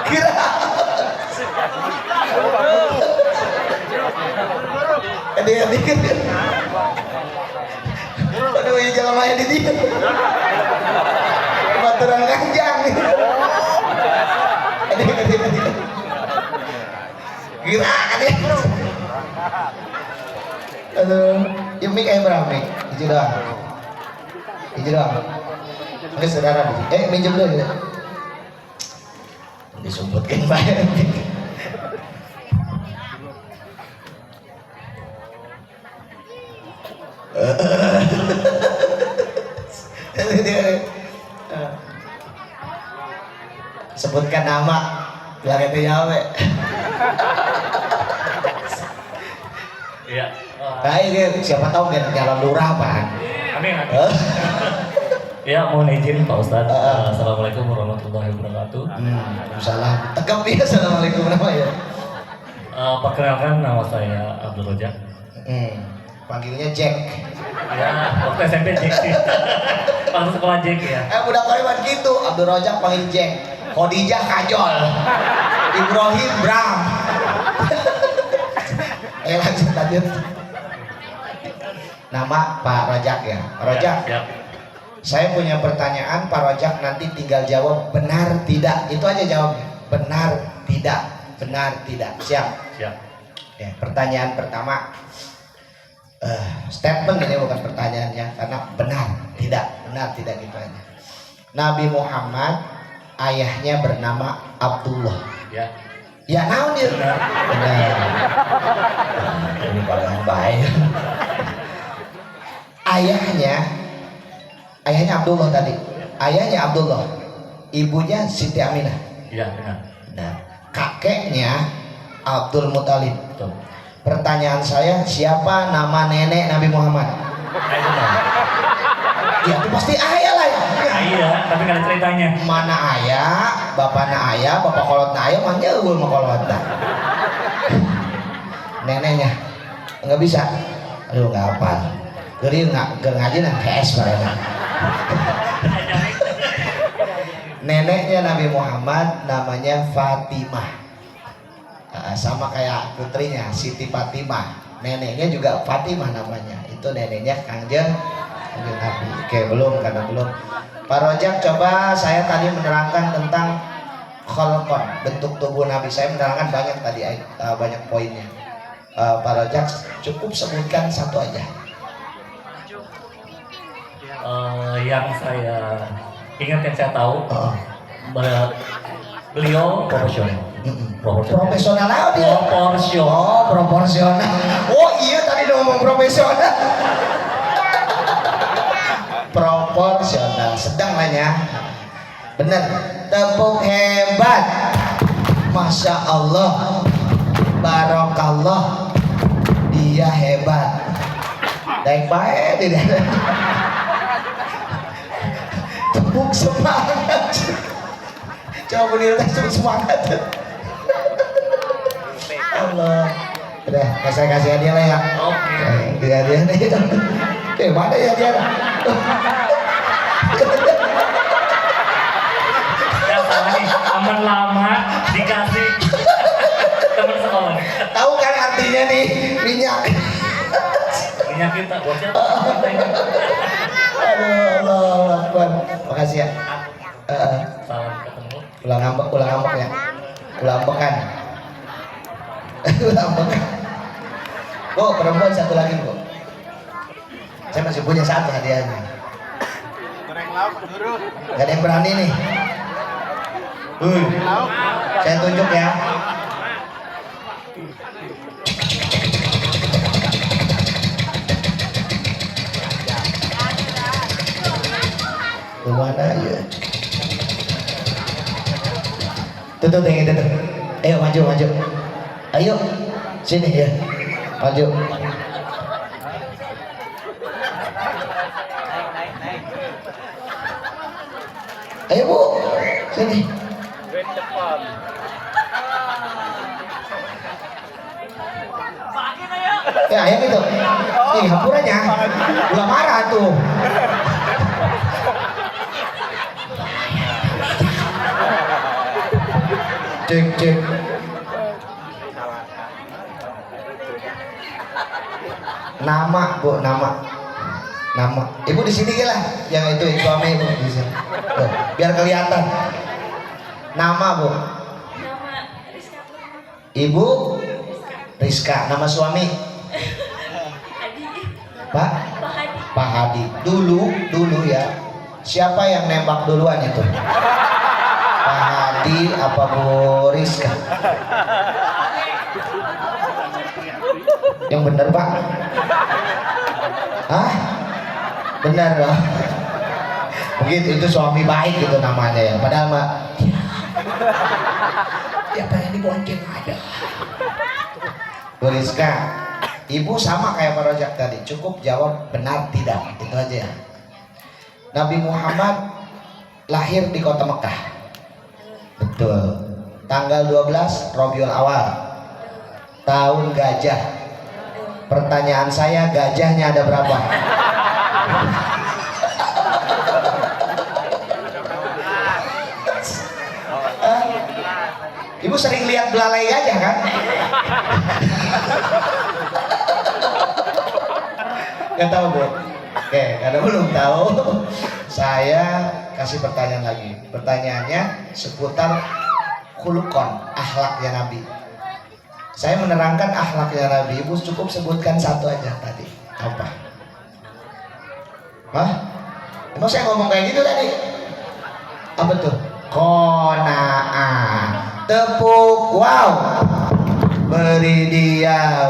Kira. Dia dikit. Aduh, ini jangan main di dia. Baturan kanjang. Kira kan. Aduh, ini kayak berapa nih? Itu doang. Oke saudara, minjem dulu ya. Disumputkan bayar. Sebutkan nama, biar kita jawab. Iya. Baik, siapa tahu kan calon lurah apa? Amin. Ya, mohon izin Pak Ustadz. Assalamualaikum warahmatullahi wabarakatuh. Salam. Tegap dia. Assalamualaikum namanya. Perkenalkan, nama saya Abdul Rojak. Panggilnya Jack. Ya, waktu SMP Jack sih. Waktu sekolah Jack ya. Budak Kalimantan gitu. Abdul Rojak panggil Jack. Khadijah Kajol. Ibrahim Bram. Lanjut. Nama Pak Rojak ya. Rojak. Ya. Saya punya pertanyaan, Pak Rojak nanti tinggal jawab benar tidak. Itu aja jawabnya. Benar tidak. Benar tidak. Siap. Siap. Ya, pertanyaan pertama. Statement ini bukan pertanyaannya, karena benar tidak gitu aja. Nabi Muhammad ayahnya bernama Abdullah. Ya. Ya naon dia? Benar. Ini paling baik. Ayahnya Abdullah tadi. Ayahnya Abdullah. Ibunya Siti Aminah. Iya, benar. Nah, kakeknya Abdul Muthalib. Betul. Pertanyaan saya, siapa nama nenek Nabi Muhammad? Ya itu pasti ayah lah ya. Iya, tapi nggak ada ceritanya. Mana ayah, bapaknya ayah, bapak kolotna ayah, mana gue mau kolotna. Neneknya nggak bisa. Aduh nggak hafal. Geri nggak ngaji nang PS mereka. Neneknya Nabi Muhammad namanya Fatimah. Sama kayak putrinya Siti Fatimah, neneknya juga Fatimah namanya. Itu neneknya Kanjeng Nabi. Oke, belum karena belum. Pak Rojak, coba saya tadi menerangkan tentang kholqon, bentuk tubuh Nabi. Saya menerangkan banyak tadi, banyak poinnya. Pak Rojak cukup sebutkan satu aja. Yang saya ingat, yang saya tahu, beliau profesional. Profesional apa dia? Proporsional. Proporsional. Oh iya, tadi udah ngomong profesional. Proporsional, sedang lah ya. Bener. Tepuk hebat. Masya Allah. Barokallah. Dia hebat. Baik tidak. Tepuk semangat. Coba bunyi tepuk semangat. Allah. Udah, saya kasih hadiah lah ya. Oke. Hadiah nih. Mana ya dia? Ya salah nih, aman lama dikasih teman sekolah. Tahu kan artinya nih minyak? Minyak kita, buat siapa? Aduh, Allah Akbar. Makasih ya. Salam ketemu. Ulang ngambek ya. Ulang pekan. Ulang pekan. Bu, perempuan satu lagi bu. Saya masih punya satu hadiahnya. Gak ada yang berani nih. Saya tunjuk ya. Kemana ya? Tutup. Ayo maju. Ayo sini ya. Maju. Ayo bu, sini. Ya ayo gitu. Nih hampurannya. Udah marah tuh. Cek. Nama bu, nama. Ibu di sini lah, yang itu suami ibu di sini. Tuh, biar kelihatan. Nama bu. Nama Rizka. Ibu Rizka. Nama suami Hadi. Pak Pak Hadi. Pak Hadi. Dulu ya. Siapa yang nembak duluan itu? Pak Hadi apa Bu Rizka? Yang bener Pak? Hah? Bener dong. Begitu, itu suami baik gitu namanya ya. Padahal mah ya pengen dibonceng ada. Bu Rizka, ibu sama kayak Pak Rojak tadi, cukup jawab benar tidak, itu aja ya. Nabi Muhammad lahir di kota Mekah. Betul. Tanggal 12 Rabiul Awal, tahun gajah. Pertanyaan saya, gajahnya ada berapa? Ibu sering lihat belalai gajah kan? Gak tahu Bu? Oke, karena belum tahu, saya kasih pertanyaan lagi. Pertanyaannya seputar khulukon, akhlaknya Nabi. Saya menerangkan akhlaknya Nabi. Ibu cukup sebutkan satu aja tadi. Apa? Hah? Emang saya ngomong kayak gitu tadi? Apa tuh? Kona'ah, tepuk wow, beri dia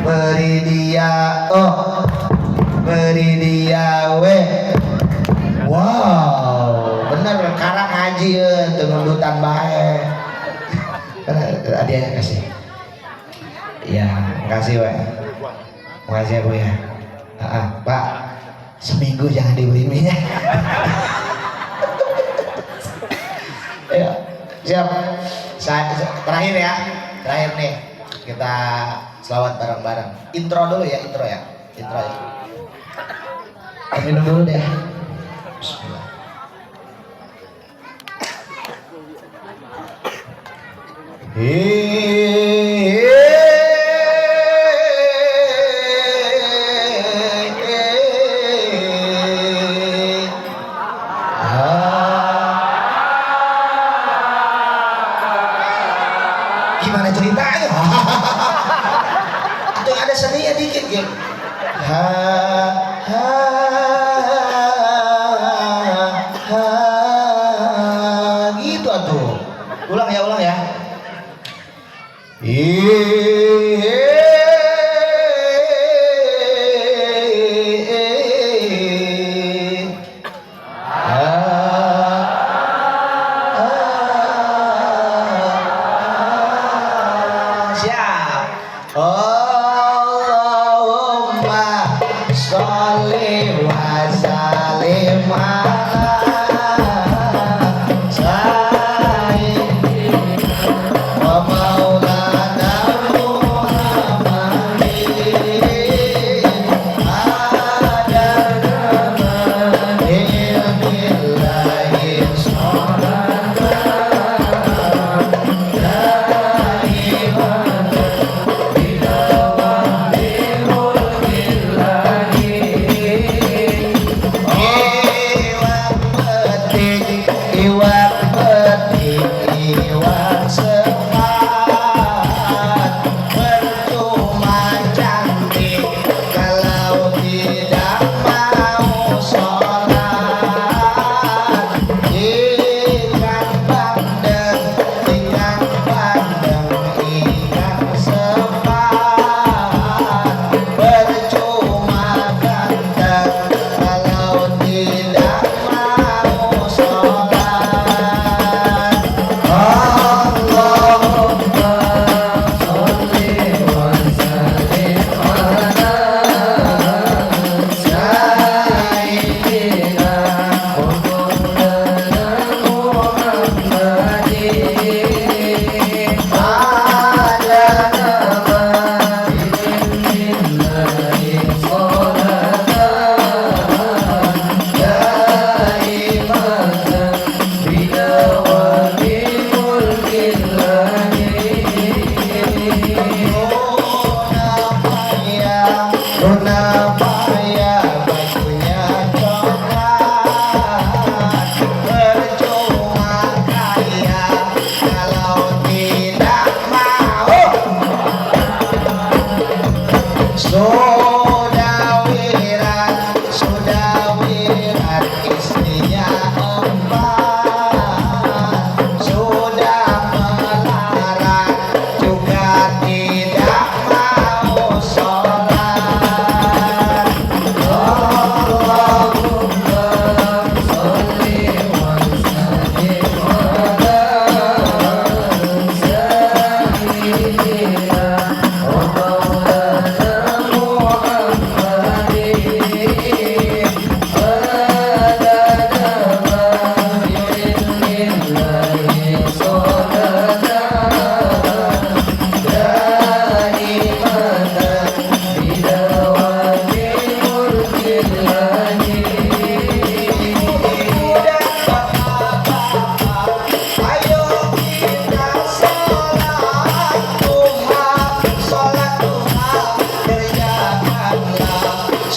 beri dia beri dia wow, bener karang haji ya, tenundutan baik. Dia kasih. Ya, makasih makasih ya Bu ya. Pak, seminggu jangan dibeli minyak. Ya, siap. Terakhir ya, terakhir nih kita selawat bareng-bareng. Intro dulu ya, intro ya. Minum dulu deh. Bismillah. Gimana ceritanya? Atau ada seninya dikit gitu. Gitu atuh. Ulang ya. Siap. Allahumma sholli wa sallim ala sayyidina wa maulana Muhammadin adana ilmillahi Sudah wirat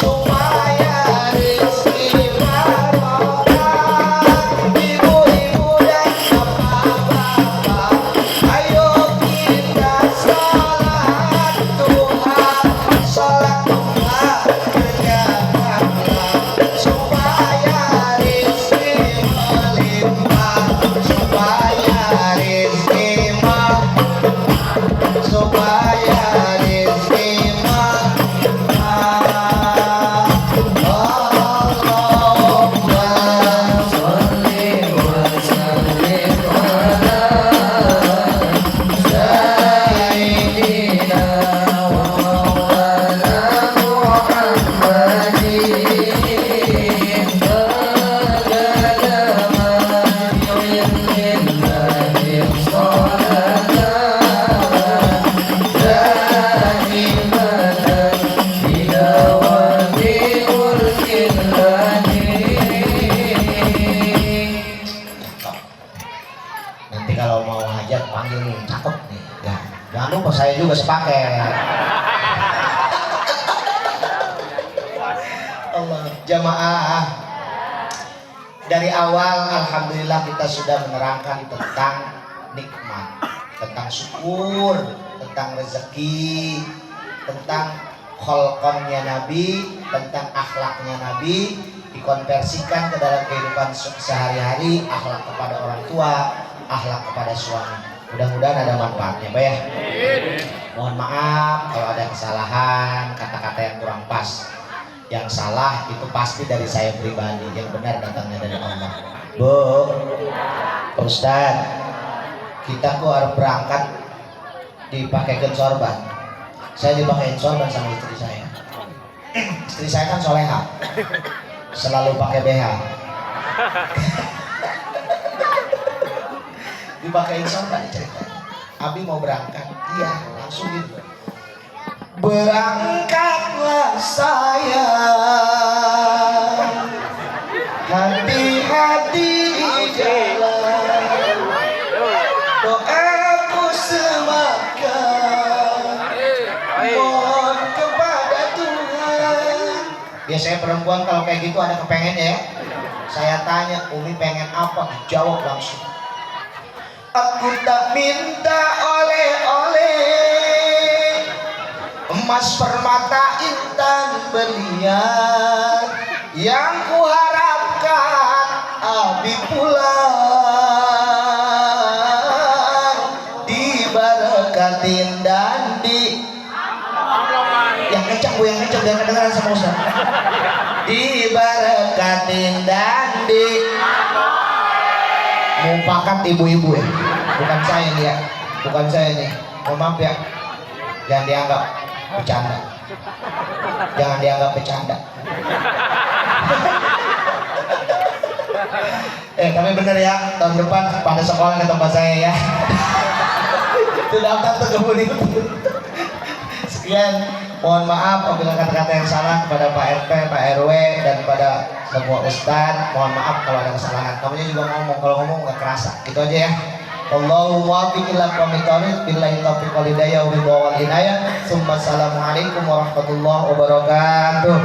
supaya rezeki barokah. Ibu-ibu dan bapak-bapak, ayo kita sholat Tuhan, sholat Tuhan berjamaah supaya rezeki melimpah, supaya rezeki supaya rezeki nanti kalau mau hajat panggil nih, cakep nih ya. Jangan lupa saya juga sepaket. Allah, jamaah. Dari awal alhamdulillah kita sudah menerangkan tentang nikmat, tentang syukur, tentang rezeki, tentang kholqonnya Nabi, tentang akhlaknya Nabi, dikonversikan ke dalam kehidupan sehari-hari, akhlak kepada orang tua, akhlak kepada suami. Mudah-mudahan ada manfaatnya, Pak ya. Mohon maaf kalau ada kesalahan, kata-kata yang kurang pas. Yang salah itu pasti dari saya pribadi, yang benar datangnya dari Allah. Bu, Pak Ustadz, kita kok harus berangkat dipakai sorban. Saya dipakai sorban sama istri saya. Istri saya kan soleha, selalu pakai BH. Dipakai sorban ceritanya. Abi mau berangkat, iya langsung gitu. Berangkatlah sayang, hati-hati di jalan, doaku semakan, mohon kepada Tuhan. Biasanya perempuan kalau kayak gitu ada kepengen ya. Saya tanya, Umi pengen apa? Jawab langsung. Aku tak minta oleh-oleh, emas, permata, intan, berlian. Yang kuharapkan Abi pulang diberkatin dan yang kencang Bu, yang kencang jangan kedengeran sama Ustaz. Diberkatin dan mumpakat ibu-ibu ya, bukan saya nih ya, bukan saya nih. Mohon maaf ya, jangan dianggap bercanda, jangan dianggap bercanda. Tapi bener ya, tahun depan pada sekolah ke tempat saya ya. Itu daftar ke kebun itu. Sekian, mohon maaf apabila kata-kata yang salah kepada Pak RT, Pak RW, dan kepada semua Ustadz. Mohon maaf kalau ada kesalahan. Kamunya juga ngomong, kalau ngomong nggak kerasa. Gitu aja ya. Allahu muwaffiq ila aqwamit thoriq, billahi taufiq wal hidayah wa ridha wal inayah. Assalamualaikum warahmatullahi wabarakatuh.